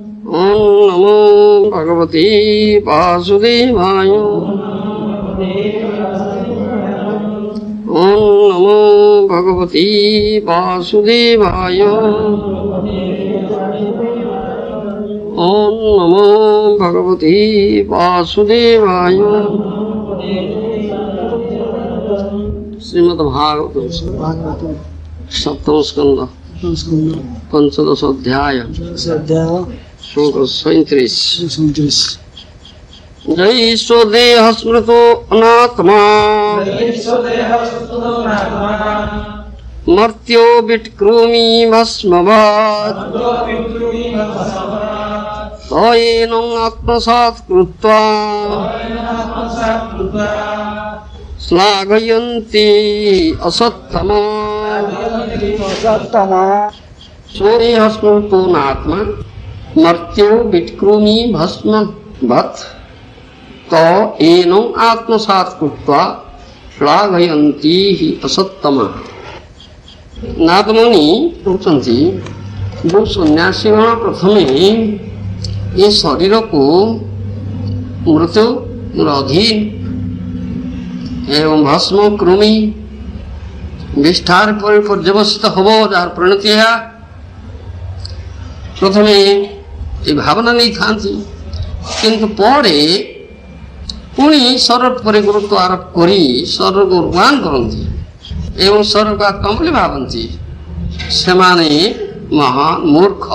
ओम नमो भगवते वासुदेवाय। ओम नमो भगवते वासुदेवाय। ओम नमो भगवते वासुदेवाय। श्रीमद्भागवतम सप्तम स्कंद पंचदश अध्याय श्लोक 37। जय स्वदेह स्मृतो अनात्मा मर्त्यो विट्कृमि भस्मवात् तयेनं आत्मसात् कृत्वा श्लाघयन्ति असत्तमा। स्वदेह स्मृतो नात्मा मर्त्यो विट्कृमि भस्मवत् तयेनं आत्मसात् कृत्वा श्लाघयन्ति असत्तमा। नादमुनि कहते जो सन्यासी प्रथमे ये शरीर को मृत्यु अधीन एवं भस्म कृमि विष्ठार पर पर्यवसित हम जार परिणति है प्रथमे ये भावना नहीं था किंतु परे पुणी शरीर पर गुरुत्व आरोप करी शरीर को उर्वान करती एवं शरीर को आत्मा बोली भावती से महान मूर्ख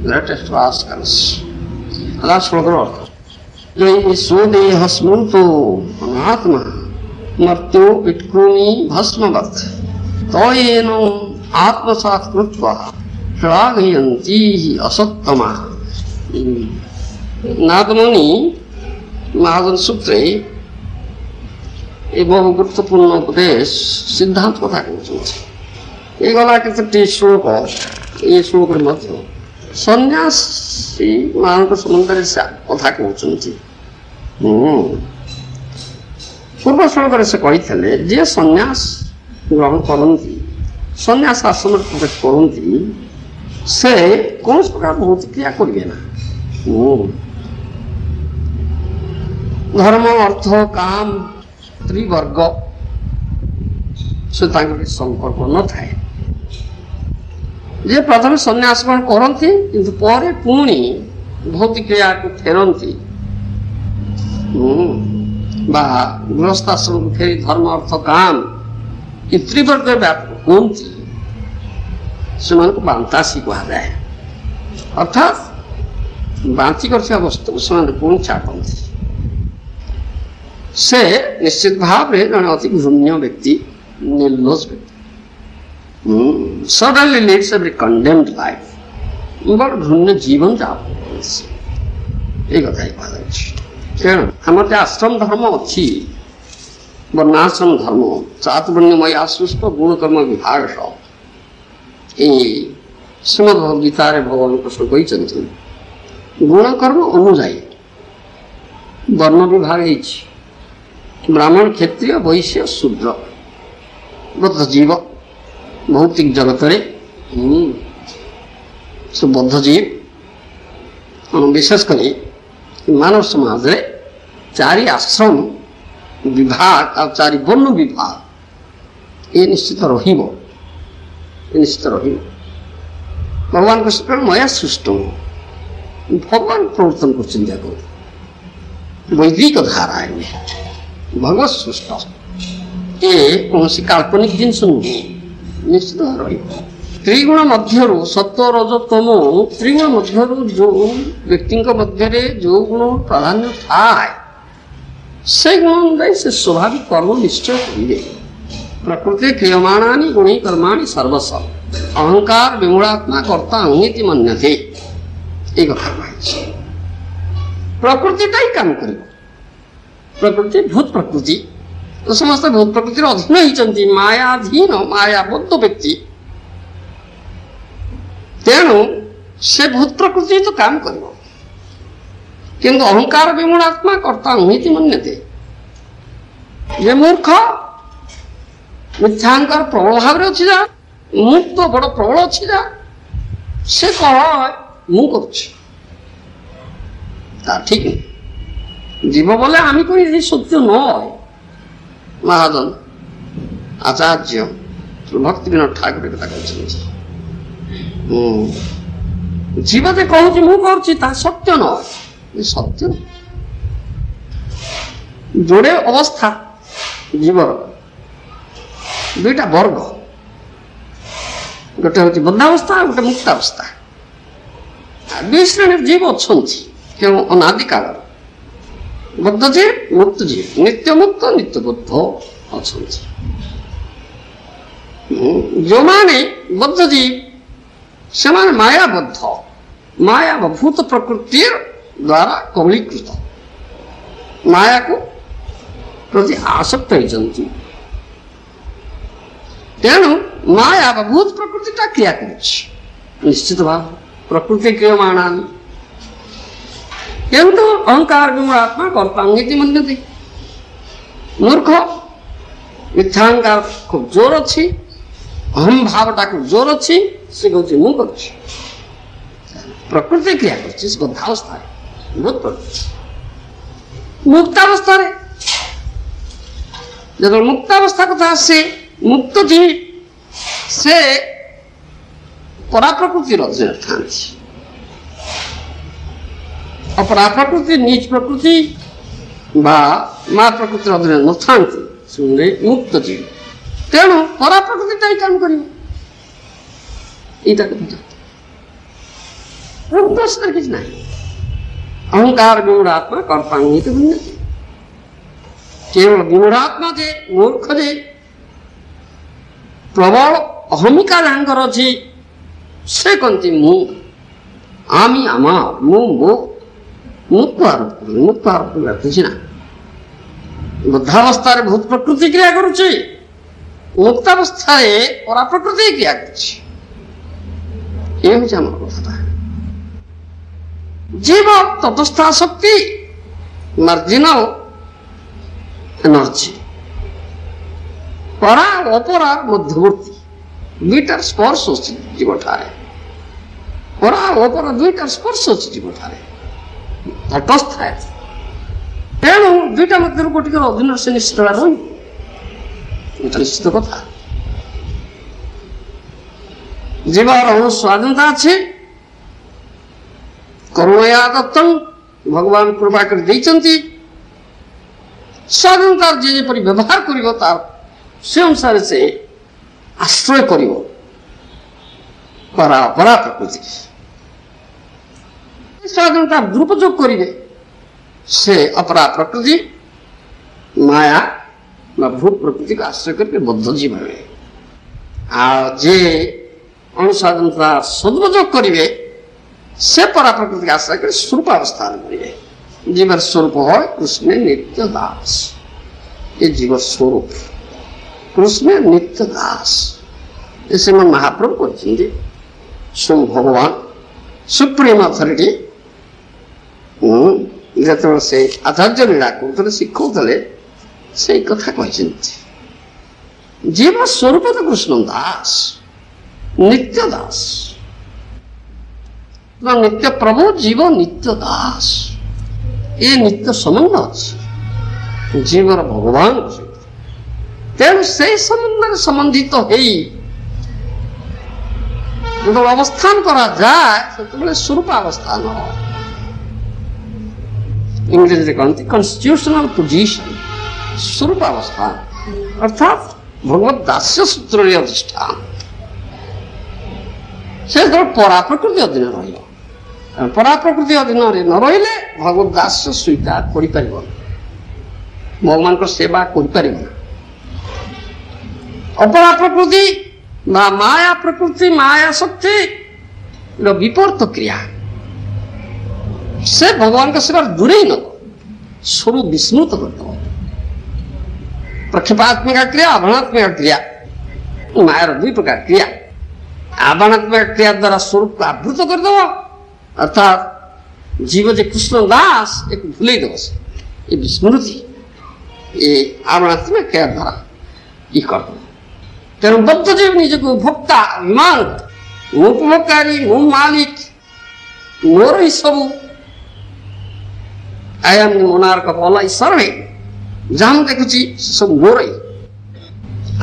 ग्रेटेस्ट रास्कल्स। श्लोक अर्थ स्वदेह स्मृतो अनात्मा मर्त्यो विट्कृमि भस्मवत् तयेनं आत्मसात् कृत्वा श्लाघयन्ति असत्तमा। नादमुनि महाजन सूत्रे ये बहु गुरुत्वपूर्ण उपदेश सिद्धांत कथा कहते ये गला के श्लोक ये श्लोक मध्य सन्यासी मान संबंध कथा कहते पूर्व श्लोक से कही जे सन्यास ग्रहण करती सन्यास आश्रम प्रवेश करती से कौन प्रकार बहुत क्रिया करेंगे ना धर्म अर्थ काम त्रिवर्ग से संपर्क न थाए जे प्रथम सन्यास ग्रहण करती किंतु परे पुणी भौतिक क्रिया को फेरती गृहस्थाश्रम को फेरी धर्म अर्थ काम ये त्रिवर्ग व्यापक होती से बांतासी कहुए अर्थात बांची कर वस्तु को पुणी चाटती से निश्चित भाव में जन अति घृण्य व्यक्ति निर्लोज व्यक्ति suddenly leads every condemned life बड़ घृण्य जीवन जापन ये कथा तेणु आम आश्रम धर्म अच्छी वर्णाश्रम धर्म चातुर्ण्यमय आश्रुष्ट गुणकर्म विभाग श्रीमद्भगवद्गीता भगवान कृष्ण कहते गुणकर्म अनुजाई वर्ण विभाग ब्राह्मण क्षत्रिय वैश्य शूद्र बद्ध जीव भौतिक जगत बद्ध जीव विशेषकर मानव समाज रे चारि आश्रम विभाग और चारि वर्ण विभाग ये निश्चित भगवान कृष्ण मया सृष्ट भगवान प्रवर्तन कर चिंता कर वैदिक धारा भगवत सृष्ट ये कौन काल्पनिक जिनस नुहे निश्चित त्रिगुण मध्य सत्व रज तम त्रिगुण मध्य जो व्यक्ति मध्य जो गुण प्राधान्य थाए से गुण अनुसार से स्वाभाविक कर्म निश्चय करेंगे। प्रकृति क्रियमाणानि गुणी कर्माणि सर्वस्व अहंकार विमूढ़ात्मा कर्ता अंगीति मन्यते एक प्रकृतिटा ही काम कर प्रकृति भूत प्रकृति तो समस्त भूत प्रकृतिर अधीन होती मायाधीन मायाबद्ध व्यक्ति तेणु से भूत प्रकृति तो काम कर किंतु अहंकार विमूढ़ात्मा कर्ता नीति मन्यते ये मूर्ख मिथ्याहंकार प्रबल भाव अच्छी जा मुक्त बड़ प्रबल अच्छी जा से कह मु তা ঠিক নেই। জীব বলে আমি করি এই সত্য নয়। মহাজন আচার্য ভক্তি বিনোদ ঠাকুরের কথা କହିଛନ୍ତି জীব যে କହୁଛି ମୁଁ କରୁଛି ତାହା ସତ୍ୟ ନୁହଁ। ସତ୍ୟ ଯୋଡ଼େ ଅବସ୍ଥା ଜୀବର ଦୁଇଟା ବର୍ଗ, ଗୋଟେ ହଉଛି ବଦ୍ଧାବସ୍ଥା ଆଉ ଗୋଟେ ମୁକ୍ତାବସ୍ଥା। ଦୁଇ ଶ୍ରେଣୀର ଜୀବ ଅଛନ୍ତି କେଉଁ ଅନାଦି କାଳର, ବଦ୍ଧ ଜୀବ ମୁକ୍ତ ଜୀବ, ନିତ୍ୟ ମୁକ୍ତ ନିତ୍ୟ ବଦ୍ଧ ଅଛନ୍ତି। ଯେଉଁମାନେ ବଦ୍ଧ ଜୀବ ସେମାନେ ମାୟାବଦ୍ଧ, ମାୟା ବା ଭୂତ ପ୍ରକୃତି ଦ୍ୱାରା କବଳୀକୃତ, ମାୟାକୁ ପ୍ରତି ଆସକ୍ତ ହେଇଛନ୍ତି। ତେଣୁ ମାୟା ବା ଭୂତ ପ୍ରକୃତିଟା କ୍ରିୟା କରୁଛି ନିଶ୍ଚିତ ଭାବରେ, ପ୍ରକୃତି କ୍ରିୟମାଣାନି। କିନ୍ତୁ ଅହଙ୍କାର ବିମୂଢ଼ାତ୍ମା କର୍ତ୍ତାଙ୍ଗିତି ମନ୍ୟତେ। ମୂର୍ଖ ମିଥ୍ୟାହଙ୍କାର ଖୁବ୍ ଜୋର ଅଛି, ଅହଂ ଭାବଟା ଖୁବ୍ ଜୋର ଅଛି, ସେ କହୁଛି ମୁଁ କରୁଛି। ପ୍ରକୃତି କ୍ରିୟା କରୁଛି ସେ ବଦ୍ଧାବସ୍ଥାରେ, ଭୂତ ପ୍ରକୃତି। ମୁକ୍ତାବସ୍ଥାରେ ଯେତେବେଳେ ମୁକ୍ତାବସ୍ଥା କଥା ଆସେ, ମୁକ୍ତ ଜୀବ ସେ ପରାପ୍ରକୃତିର ଅଧୀନରେ ଥାନ୍ତି। ଅପରା ପ୍ରକୃତି ନିଜ ପ୍ରକୃତି ବା ମା ପ୍ରକୃତିର ଅଧୀନରେ ନଥାନ୍ତି ଶୁଣିଲେ ମୁକ୍ତ ଜୀବ। ତେଣୁ ପରାପ୍ରକୃତିଟା ହିଁ କାମ କରିବ। ଏଇଟା କଥା ପ୍ରଶ୍ନରେ କିଛି ନାହିଁ। ଅହଙ୍କାର ବିମୂଢ଼ାତ୍ମା କର୍ତ୍ତାଙ୍ଗିତି ମନ୍ୟତେ। କେବଳ ବିମୂଢ଼ାତ୍ମା ଯେ ମୂର୍ଖ ଯେ ପ୍ରବଳ ଅହମିକା ଯାହାଙ୍କର ଅଛି ସେ କହନ୍ତି ମୁଁ, আমি আমার, ମୁଁ ମୋ, ମୁକ୍ତ ଆରୋପ କରୁ। ମୁକ୍ତ ଆରୋପ କରିବା କିଛି ନା। ବଦ୍ଧାବସ୍ଥାରେ ଭୂତ ପ୍ରକୃତି କ୍ରିୟା କରୁଛି, ମୁକ୍ତାବସ୍ଥାରେ ପରାପ୍ରକୃତି କ୍ରିୟା କରୁଛି। ଏ ହେଉଛି ଆମର କଥାଟା। ଜୀବ ତଟସ୍ଥ ଶକ୍ତି, ମାର୍ଜିନାଲ ଏନର୍ଜି, ପରା ଅପରା ମଧ୍ୟବର୍ତ୍ତୀ ଦୁଇଟାର ସ୍ପର୍ଶ ଅଛି ଜୀବଠାରେ। ପରା ଅପରା ଦୁଇଟାର ସ୍ପର୍ଶ ଅଛି ଜୀବଠାରେ, ତଟସ୍ଥ। ତେଣୁ ଦୁଇଟା ମଧ୍ୟରୁ ଗୋଟିକର ଅଧୀନ ସେ ନିଶ୍ଚିତ ରହିବ, ଏଟା ନିଶ୍ଚିତ କଥା। ଜୀବର ସ୍ୱାଧୀନତା ଅଛି, କରୁଣୟା ଦତ୍ତଂ, ଭଗବାନ କୃପା କରି ଦେଇଛନ୍ତି। ସ୍ୱାଧୀନତାର ଯିଏ ଯେପରି ବ୍ୟବହାର କରିବ ତାର ସେ ଅନୁସାରେ ସେ ଆଶ୍ରୟ କରିବ ପରା ପ୍ରକୃତି। ସ୍ୱାଧୀନତା ଦୁରୁପଯୋଗ କରିବେ ସେ ଅପରା ପ୍ରକୃତି ମାୟା ବା ଭୂତ ପ୍ରକୃତିକୁ ଆଶ୍ରୟ କରିବେ ବଦ୍ଧ ଜୀବ ହେବେ। ଆଉ ଯେ ଅଣସ୍ୱାଧୀନତା ସଦୁପଯୋଗ କରିବେ ସେ ପରା ପ୍ରକୃତିକୁ ଆଶ୍ରୟ କରି ସ୍ୱରୂପ ଅବସ୍ଥାନ କରିବେ। জীবের স্বরূপ হয় কৃষ্ণের নিত্য দাস। এ জীবের স্বরূপ কৃষ্ণের নিত্য দাস। এ শ্রীমন মহাপ্রভু বলছেন স্বয়ং ভগবান সুপ্রিম অথরিটি যেତେବେଳେ ସେ ଆଚାର୍ଯ୍ୟ ଲୀଳା କରୁଥିଲେ, ଶିଖଉଥିଲେ, ସେଇ କଥା କହିଛନ୍ତି। ଜୀବ ସ୍ୱରୂପ ତ କୃଷ୍ଣ ଦାସ, ନିତ୍ୟ ଦାସ। ନିତ୍ୟ ପ୍ରଭୁ, ଜୀବ ନିତ୍ୟ ଦାସ। ଏ ନିତ୍ୟ ସମ୍ବନ୍ଧ ଅଛି ଜୀବର ଭଗବାନଙ୍କ ସହିତ। ତେଣୁ ସେଇ ସମ୍ବନ୍ଧରେ ସମ୍ବନ୍ଧିତ ହେଇ ଯେତେବେଳେ ଅବସ୍ଥାନ କରାଯାଏ ସେତେବେଳେ ସ୍ୱରୂପ ଅବସ୍ଥାନ, ଇଂରେଜୀରେ କହନ୍ତି କନଷ୍ଟିଟ୍ୟୁସନାଲ ପୋଜିସନ, ସ୍ୱରୂପ ଅବସ୍ଥାନ ଅର୍ଥାତ୍ ଭଗବତ ଦାସ୍ୟ ସୂତ୍ରରେ ଅଧିଷ୍ଠାନ। ସେ ଯେତେବେଳେ ପରାପ୍ରକୃତି ଅଧୀନ ରହିବ, ପରାପ୍ରକୃତି ଅଧୀନରେ ନ ରହିଲେ ଭଗବତ ଦାସ୍ୟ ସ୍ୱୀକାର କରିପାରିବ ନା, ଭଗବାନଙ୍କ ସେବା କରିପାରିବ ନା। ଅପରା ପ୍ରକୃତି ବା ମାୟା ପ୍ରକୃତି, ମାୟା ଶକ୍ତିର ବିପରୀତ କ୍ରିୟା ସେ ଭଗବାନଙ୍କ ସେବାର ଦୂରେଇ ନବ, ସ୍ୱରୂପ ବିସ୍ମୃତ କରିଦେବ। ପ୍ରକ୍ଷେପାତ୍ମିକା କ୍ରିୟା, ଆଭରଣାତ୍ମିକା କ୍ରିୟା, ମାୟାର ଦୁଇ ପ୍ରକାର କ୍ରିୟା। ଆଭରଣାତ୍ମିକା କ୍ରିୟା ଦ୍ୱାରା ସ୍ୱରୂପକୁ ଆବୃତ କରିଦେବ, ଅର୍ଥାତ୍ ଜୀବ ଯେ କୃଷ୍ଣ ଦାସ ଏକୁ ଭୁଲେଇ ଦେବ। ସେ ଏ ବିସ୍ମୃତି ଏ ଆଭରଣାତ୍ମିକା କ୍ରିୟା ଦ୍ୱାରା ଇ କରିଦେବ। ତେଣୁ ବଦ୍ଧ ଜୀବ ନିଜକୁ ଭୋକ୍ତା ଅଭିମାନ, ମୁଁ ଉପଭୋଗକାରୀ, ମୁଁ ମାଲିକ, ମୋର ହିଁ ସବୁ, I am the monarch of all I survey. যাম দেখেছি সব মোরই।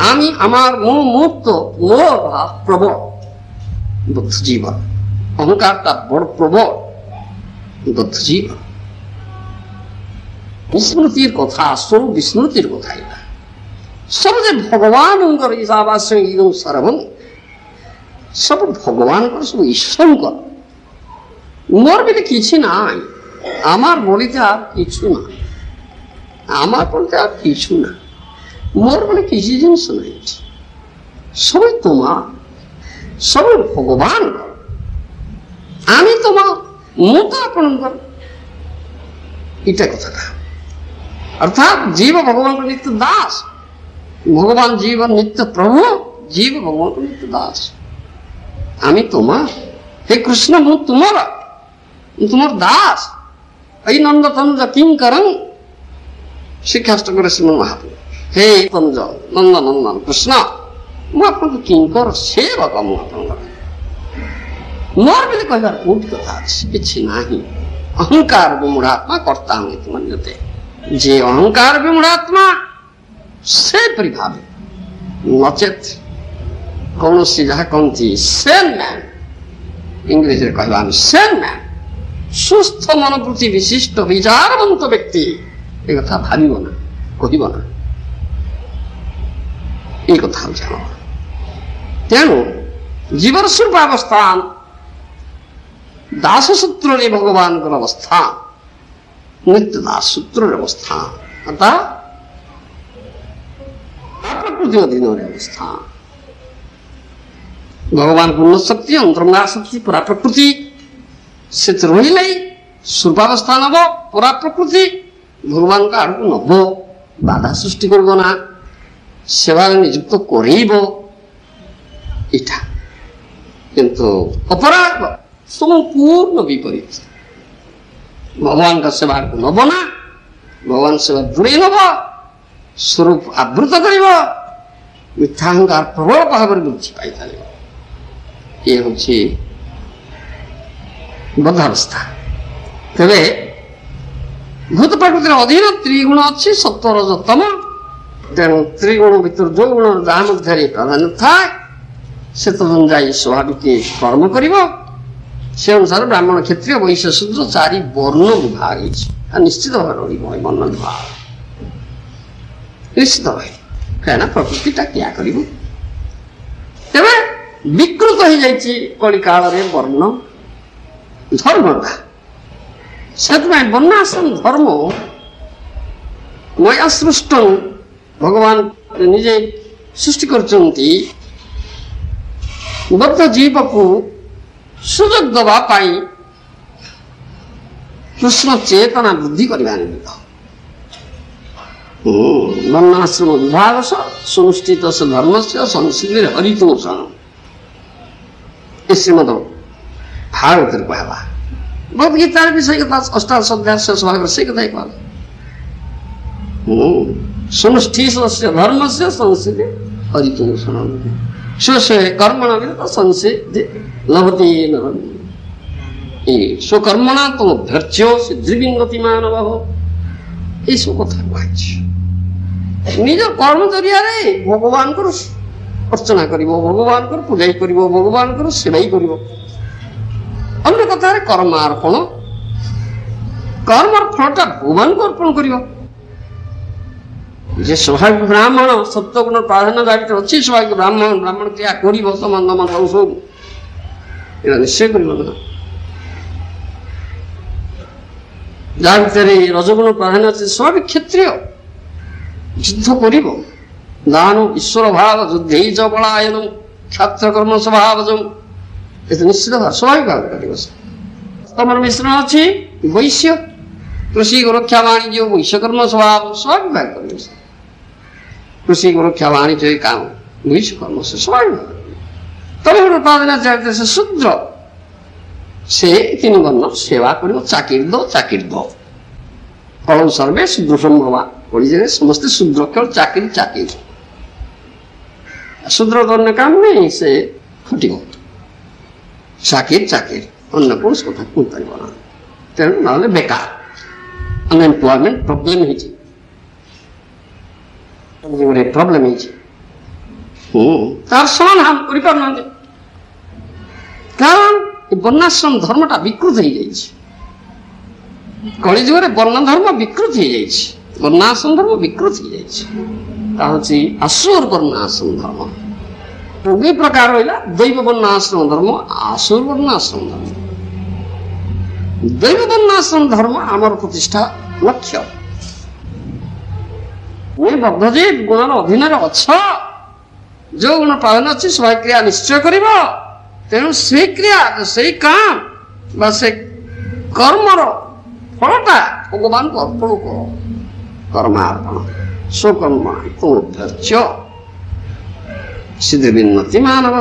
আমি আমার মুক্ত মোর ভাব প্রবল বুদ্ধ জীবন, অহংকারটা বড় প্রবল বুদ্ধ জীবন। বিস্মৃতির কথা, স্বরূপ বিস্মৃতির কথা এটা। ସବୁ ଯେ ଭଗବାନଙ୍କର ଇଶାବାସ୍ୟ ଇଦଂ ସର୍ବଂ, ସବୁ ଭଗବାନଙ୍କର, ସବୁ ଈଶ୍ୱରଙ୍କର। ମୋର ବୋଲି କିଛି ନାହିଁ, আমার বলিতে আর কিছু না, আমার বলতে আর কিছু না, মোর বলে কিছু জিনিস নাই, সবই তোমার, সবই ভগবান। আমি তোমার, ମୁଁ ତ ଆପଣଙ୍କର, এটা কথাটা। অর্থাৎ জীব ভগবানଙ୍କ নিত্য দাস, ভগবান জীব নিত্য প্রভু, জীব ভগবানଙ୍କ নিত্য দাস। আমি তোমার, হে কৃষ্ণ ମୁଁ ତୁମର, ମୁଁ ତୁମର ଦାସ। এই নন্দ তঞ্জ কিং করং, শিক্ষাষ্ট করে শ্রীমন মহাপ্রভু। হে তঞ্জ নন্দ নন্দন কৃষ্ণ, ମୁଁ ଆପଣଙ୍କ କିଙ୍କର ସେବକ, ମୁଁ ଆପଣଙ୍କର। ମୋର ବୋଲି କହିବାର କୋଉଠି କଥା ଅଛି? କିଛି ନାହିଁ। ଅହଙ୍କାର ବିମୂଢାତ୍ମା କର୍ତ୍ତା ହୁଏ ମନ୍ୟତେ। ଯେ ଅହଙ୍କାର ବିମୂଢାତ୍ମା ସେପରି ଭାବେ, ନଚେତ୍ କୌଣସି ଯାହା କହନ୍ତି ସେନ୍ ମ୍ୟାନ୍, ଇଂରେଜୀରେ କହିବା ଆମେ ସେନ୍ ମ୍ୟାନ୍, ସୁସ୍ଥ ମନୋବୃତ୍ତି ବିଶିଷ୍ଟ ବିଚାରବନ୍ତ ବ୍ୟକ୍ତି ଏ କଥା ଭାବିବ ନା, କହିବ ନା। এই কথা হচ্ছে আমার। তেণু জীবর স্বরূপাবস্থান দাসসূত্রে ভগবানଙ୍କର ଅବସ୍ଥା, ନିତ୍ୟ ଦାସ ସୂତ୍ରରେ ଅବସ୍ଥା, ଅର୍ଥାତ୍ ପ୍ରକୃତି ଅଧୀନରେ ଅବସ୍ଥା। ଭଗବାନ ପୂର୍ଣ୍ଣ ଶକ୍ତି, ଅନ୍ତରଙ୍ଗା ଶକ୍ତି, ପୁରା ପ୍ରକୃତି, ସେଥିରେ ରହିଲେ ସ୍ୱରୂପାବସ୍ଥା ନବ, ପୁରା ପ୍ରକୃତି ଭଗବାନଙ୍କ ଆଡ଼କୁ ନବ, ବାଧା ସୃଷ୍ଟି କରିବ ନା, ସେବାରେ ନିଯୁକ୍ତ କରେଇବ। ଏଇଟା କିନ୍ତୁ ଅପରାଧ ସମ୍ପୂର୍ଣ୍ଣ ବିପରୀତ। ଭଗବାନଙ୍କ ସେବାକୁ ନବ ନା, ଭଗବାନ ସେବା ଦୂରେଇ ନବ, ସ୍ୱରୂପ ଆବୃତ କରିବ, ମିଥ୍ୟାହଙ୍କାର ପ୍ରବଳ ଭାବରେ ବୃଦ୍ଧି ପାଇପାରିବ। ଇଏ ହେଉଛି ବଦ୍ଧାବସ୍ଥା। ତେବେ ଭୂତ ପ୍ରକୃତିର ଅଧୀନ ତ୍ରିଗୁଣ ଅଛି, ସତ୍ଵ ରଜ ତମ। ତେଣୁ ତ୍ରିଗୁଣ ଭିତରୁ ଯୋଉ ଗୁଣ ଯାହା ମଧ୍ୟରେ ପ୍ରାଧାନ୍ୟ ଥାଏ, ସେ ତଦନୁଯାୟୀ ସ୍ୱାଭାବିକ କର୍ମ କରିବ। ସେ ଅନୁସାରେ ବ୍ରାହ୍ମଣ, କ୍ଷତ୍ରିୟ, ବୈଶ୍ୟ, ଶୂଦ୍ର ଚାରି ବର୍ଣ୍ଣ ବିଭାଗ ହେଇଛି। ନିଶ୍ଚିତ ଭାବରେ ରହିବ ଏ ବର୍ଣ୍ଣ ବିଭାଗ, ନିଶ୍ଚିତ ରହିବ। କାହିଁକିନା ପ୍ରକୃତିଟା କ୍ରିୟା କରିବ। ତେବେ ବିକୃତ ହେଇଯାଇଛି କଳି କାଳରେ ବର୍ଣ୍ଣ ଧର୍ମଟା। ସେଥିପାଇଁ ବର୍ଣ୍ଣାଶ୍ରମ ଧର୍ମ ମୟା ସୃଷ୍ଟ, ଭଗବାନ ନିଜେ ସୃଷ୍ଟି କରିଛନ୍ତି ବଦ୍ଧ ଜୀବକୁ ସୁଯୋଗ ଦେବା ପାଇଁ, କୃଷ୍ଣ ଚେତନା ବୃଦ୍ଧି କରିବା ନିମିତ୍ତ। ବର୍ଣ୍ଣାଶ୍ରମ ବିଭାଗ ସୁନିଷ୍ଠିତ ଧର୍ମସ୍ୟ ସଂସ୍କୃତିରେ ହରିତୋଷଣ, ଏ ଶ୍ରୀମଦ ଭାଗବତରେ କୁହାହେଲା। ଭଗବତ ଗୀତାରେ ବି ସେଇ କଥା, ଅଷ୍ଟାଦଶ ଅଧ୍ୟାୟ ଶେଷ ଭାଗରେ ସେଇ କଥା କୁହାହେଲା। ସୁନିଷ୍ଠିତ ଧର୍ମସ୍ୟ ସଂସ୍କୃତି ହରିତୋଷଣ, ସ୍ୱ କର୍ମଣ ବିରତ ସଂସିଦ୍ଧି ଲଭତେ ନରଂ। ସ୍ୱକର୍ମଣା ତମ ଧୈର୍ଯ୍ୟ ସିଦ୍ଧିବିଙ୍ଗତି ମାନବ, ଏଇସବୁ କଥା କୁହାଯାଇଛି। ନିଜ କର୍ମ ଜରିଆରେ ଭଗବାନଙ୍କର ଅର୍ଚ୍ଚନା କରିବ, ଭଗବାନଙ୍କର ପୂଜା କରିବ, ଭଗବାନଙ୍କର ସେବା କରିବ। ଅନ୍ୟ କଥାରେ କର୍ମାର୍ପଣ, କର୍ମର ଫଳଟା ଭଗବାନଙ୍କୁ ଅର୍ପଣ କରିବ। যে স্বাভাবিক ব্রাহ্মণ, সত্যগুণের প্রাধান্য যার ভিতরে ଅଛି, স্বাভাবিক ব্রাহ্মণ, ব্রাহ্মণ ক্রিয়া করিব, সমান ସବୁ এটা নিশ্চয় করিব না। যার ভিতরে রজগুণ প্রাধান্য আছে, স্বাভাবিক ক্ষত্রিয় যুদ্ধ করিব, দান ঈশ্বর ভাব যুদ্ধে চ পলায়ন ক্ষাত্র কর্ম স্বভাবজম, এটা নিশ্চিত ভাবে স্বাভাবিক ভাবে করিব। তোমার মিশ্রণ ଅଛି বৈশ্য, কৃষি রক্ষা বাণিজ্য, বৈশ্যকর্ম স্বভাব স্বাভাবিক ভাবে করিব। কৃষি রক্ষা বাণিজ্য কাম বৈশ্যকর্ম সে স্বাভাবিক ভাবে। তবে উৎপাদন সে শূদ্র, সে তিনি বর্ণ সেবা করিব, চাকির দো চাকির দো। ফলন সর্বে শূদ্র সম্ভবা, পরিজনে সমস্তে শূদ্র, কেবল চাকিরি চাকির। শূদ্র অন্য কাম নেই, সে ফুটিব। চাকির চাকির, অন্য কৌশ কথা কইপারিব না, তেণু নহলে বেকার। अनएम्प्लॉयमेंट प्रॉब्लम है गोटे प्रॉब्लम है तार समाधान कर पारना कारण वर्णाश्रम धर्मटा विकृत हो जाइए कलिजुग वर्ण धर्म विकृत हो जाइए वर्णाश्रम धर्म विकृत हो जाइए असुर वर्णाश्रम धर्म दुई प्रकार रहा दैव वर्णाश्रम धर्म आसुर वर्णाश्रम धर्म दैव वर्णाश्रम धर्म आमर प्रतिष्ठा लक्ष्य बद्धजीव गुणर अधीन अच्छ जो गुण पालन अच्छी स्वाय क्रिया निश्चय कर तेणु से क्रिया से काम से कर्मर फलटा भगवान को अर्पण कर कर्मार्पण स्वकर्म सिद्धिन्नति मानव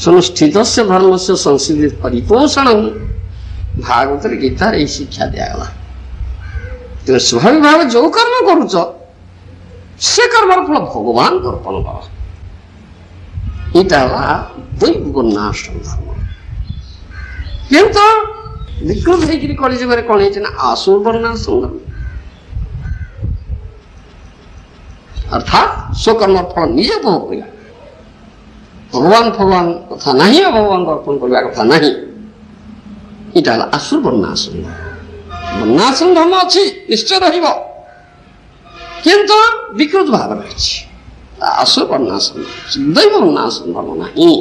सुनुष्ठित धर्म से संसिद्धि परिपोषण भागवत गीतार यही शिक्षा दिगला तेरे स्वाभाविक भाव जो कर्म करुच से कर्मर फल भगवान को अर्पण कर दैव वर्णाश्रम धर्म किंतु विकृत होकर कलिजुग कौन है आसुर वर्णाश्रम धर्म अर्थात स्वकर्म फल निजे भोग कर भगवान भगवान कथा नहीं भगवान को अर्पण करने कथा नहीं यहाँ आसुर वर्णाश्रम वर्णाश्रम धर्म अच्छी निश्चय किंतु विकृत भाव रही आसुर वर्णाश्रम दैव वर्णाश्रम धर्म नहीं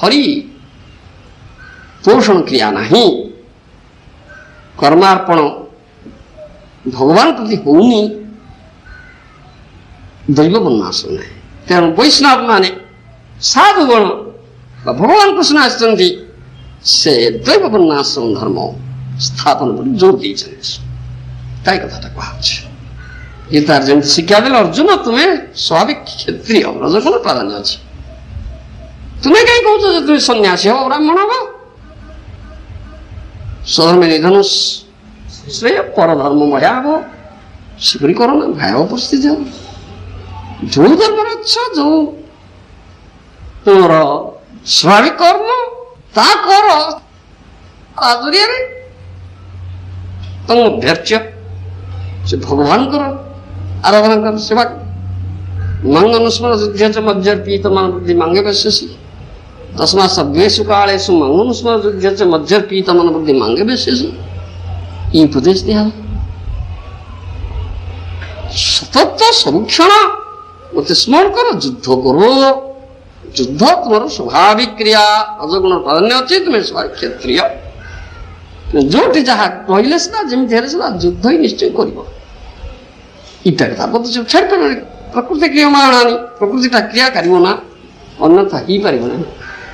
हरि पोषण क्रिया नहीं कर्मार्पण भगवान प्रति होनी दैव वर्णाश्रम है तेणु वैष्णव माने साधुगण भगवान कृष्ण आसती से दैव वर्णाश्रम धर्म स्थापन पर जोर दी कई कथा कह गीतार जमी शिक्षा देते अर्जुन तुम्हें स्वाभाविक क्षत्रिय रजगुण प्राधान्य अच्छे तुम्हें कहीं कौच तुम सन्यासी हो ब्राह्मण हो स्वधर्म निधन श्रेय पर धर्म मया हो सिपरी करो ना भयावह परिस्थिति हो जो धर्म अच्छा जो तुम स्वाभाविक कर्म ता कर आदुरिया तुम अभ्यर्च्य से भगवान करो आराधना कर सेवा मंगनुस्मर युद्ध मज्जर्पीत मन बुद्धि मांगे वैश्यसी तस्मा सर्वेषु कालेषु मंगनुस्मर युद्ध मज्जर्पीत मन बुद्धि मांगे वैश्यसी ये उपदेश दिया सतत सबुक्षण मत स्मरण कर युद्ध करो युद्ध तुम्हारा स्वाभाविक क्रिया रजगुण प्राधान्य अच्छी तुम्हें स्वाभाविक क्षत्रिय जो जहाँ कहले सीना जमी युद्ध ही निश्चय कर प्रकृति क्रियमाणा प्रकृति क्रिया कर अन्यथा ही पार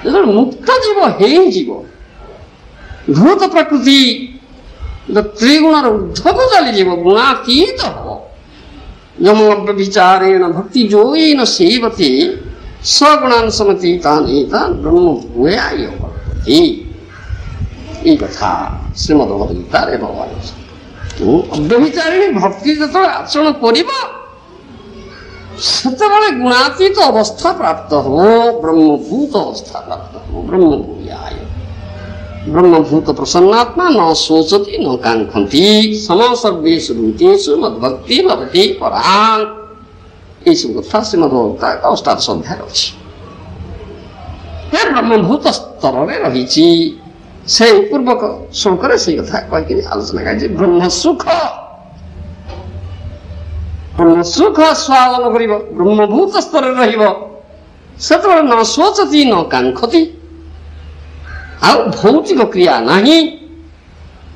ना मुक्त जीव जीव भूत प्रकृति त्रिगुण ऊर्ध्व को चली गुणातीत हम जम विचारेण भक्ति जोन सेवते सगुणान समतीतान ब्रह्म भूयाय ये कथा श्रीमद्भगवद्गीता भगवान अव्यभिचारिणी भक्ति जो आचरण कर गुणातीत अवस्था प्राप्त हो ब्रह्मभूत अवस्था प्राप्त हो ब्रह्म भूयाय ब्रह्मभूत प्रसन्नात्मा न शोचति न कांक्षति सम सर्वेषु भूतेषु मद्भक्ति भवति परां ये सब कथा श्रीमद्भगवद्गीता अष्टादश अध्याय अच्छी ब्रह्मभूत स्तर में रही से पूर्वक श्लोक से कथा कही आलोचना कर ब्रह्म सुख स्वादन कर ब्रह्मभूत स्तर से न शोचति न कांक्षति आ भौतिक क्रिया नहीं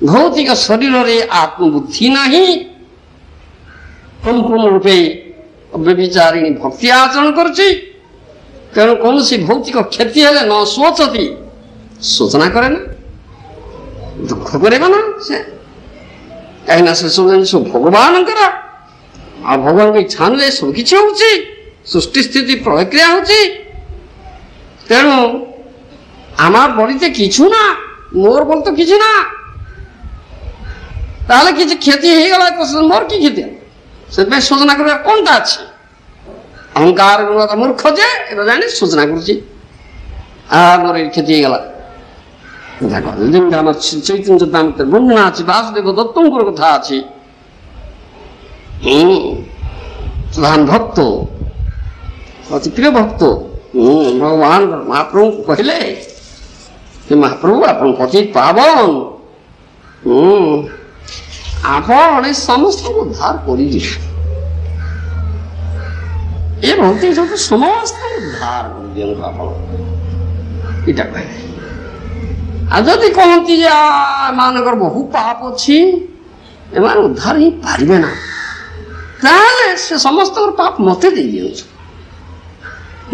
भौतिक शरीर रे आत्मबुद्धि नहीं संपूर्ण रूपे व्यभिचारिणी भक्ति आचरण करुच्ची तेणु कौन सी भौतिक क्षति है न शोचति सूचना करे ना दुख करे ना से कहीं से सब भगवान आ भगवान को इच्छा अनुसार सब किसी हो सृष्टि स्थिति प्रक्रिया तेणु आमार बड़ीते किछु ना मोर बोल तो किसी ना ताहले किसी क्षति हो गला मोर की क्षति से सूचना कर कौन टा अच्छे अहंकार मूर्ख जे जानी सूचना कर मोर क्षति हो गला দেখো যেমনি আমার চৈতন্য চৈতামৃতের বর্ণনা আছে, বাসুদেব দত্তঙ্কর কথা আছে। প্রধান ভক্ত, অতি প্রিয় ভক্ত ভগবান মহাপ্রভু কহিলে, মহাপ্রভু ଆପଣ ପତିତ ପାବନ, ଆପଣ ଏ ସମସ୍ତଙ୍କୁ ଉଦ୍ଧାର କରିଯିବେ। ଏ ଭକ୍ତି ସହିତ ସମସ୍ତଙ୍କୁ ଉଦ୍ଧାର କରିଦିଅନ୍ତୁ ଆପଣ, ଏଇଟା କହିଲେ। ଆଉ ଯଦି କହନ୍ତି ଯେ ଏମାନଙ୍କର ବହୁ ପାପ ଅଛି, ଏମାନେ ଉଦ୍ଧାର ହେଇପାରିବେ ନା, ତାହେଲେ ସେ ସମସ୍ତଙ୍କର ପାପ ମତେ ଦେଇଦିଅନ୍ତୁ,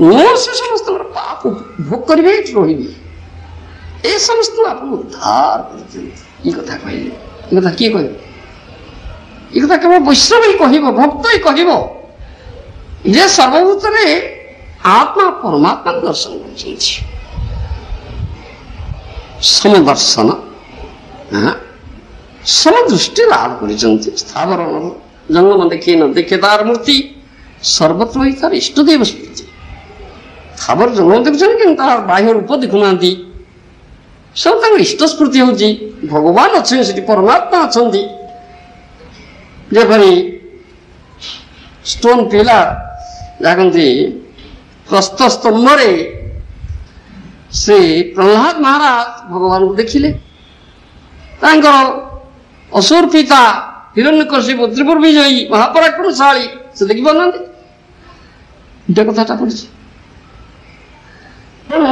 ମୁଁ ସେ ସମସ୍ତଙ୍କର ପାପ ଭୋଗ କରିବେ, ଏଠି ରହିବି, ଏ ସମସ୍ତଙ୍କୁ ଆପଣ ଉଦ୍ଧାର କରିଦିଅନ୍ତୁ। ଏ କଥା କହିଲେ। ଏ କଥା କିଏ କହିବ? ଏ କଥା କେବଳ ବୈଷ୍ଣବ ହିଁ କହିବ, ଭକ୍ତ ହିଁ କହିବ, ଯେ ସର୍ବଭୂତରେ ଆତ୍ମା ପରମାତ୍ମାକୁ ଦର୍ଶନ କରିଛନ୍ତି। ସମଦର୍ଶନ, ସମଦୃଷ୍ଟି ଲାଭ କରିଛନ୍ତି। ସ୍ଥାବର ଜଙ୍ଗମ ଦେଖି ନ ଦେଖେ ତାର ମୂର୍ତ୍ତି, ସର୍ବତ୍ର ହୋଇ ତାର ଇଷ୍ଟଦେବ ସ୍ମୃତି। ସ୍ଥାବର ଜଙ୍ଗମ ଦେଖୁଛନ୍ତି କିନ୍ତୁ ତାର ବାହ୍ୟ ରୂପ ଦେଖୁନାହାନ୍ତି, ସବୁ ତାଙ୍କର ଇଷ୍ଟ ସ୍ମୃତି ହେଉଛି। ଭଗବାନ ଅଛନ୍ତି ସେଠି, ପରମାତ୍ମା ଅଛନ୍ତି। ଯେପରି ଷ୍ଟୋନ ପିଲାର ଯାକନ୍ତି ପ୍ରସ୍ତସ୍ତମ୍ଭରେ ଶ୍ରୀ ପ୍ରହ୍ଲାଦ ମହାରାଜ ଭଗବାନଙ୍କୁ ଦେଖିଲେ, ତାଙ୍କର ଅସୁର ପିତା ହିରଣ୍ୟକଶିପୁ ତ୍ରିପୁର ବିଜୟୀ ମହାପରାକ୍ରମଶାଳୀ ସେ ଦେଖିପାରୁନାହାନ୍ତି। ଏଟା କଥାଟା ପଡ଼ିଛି। ତେଣୁ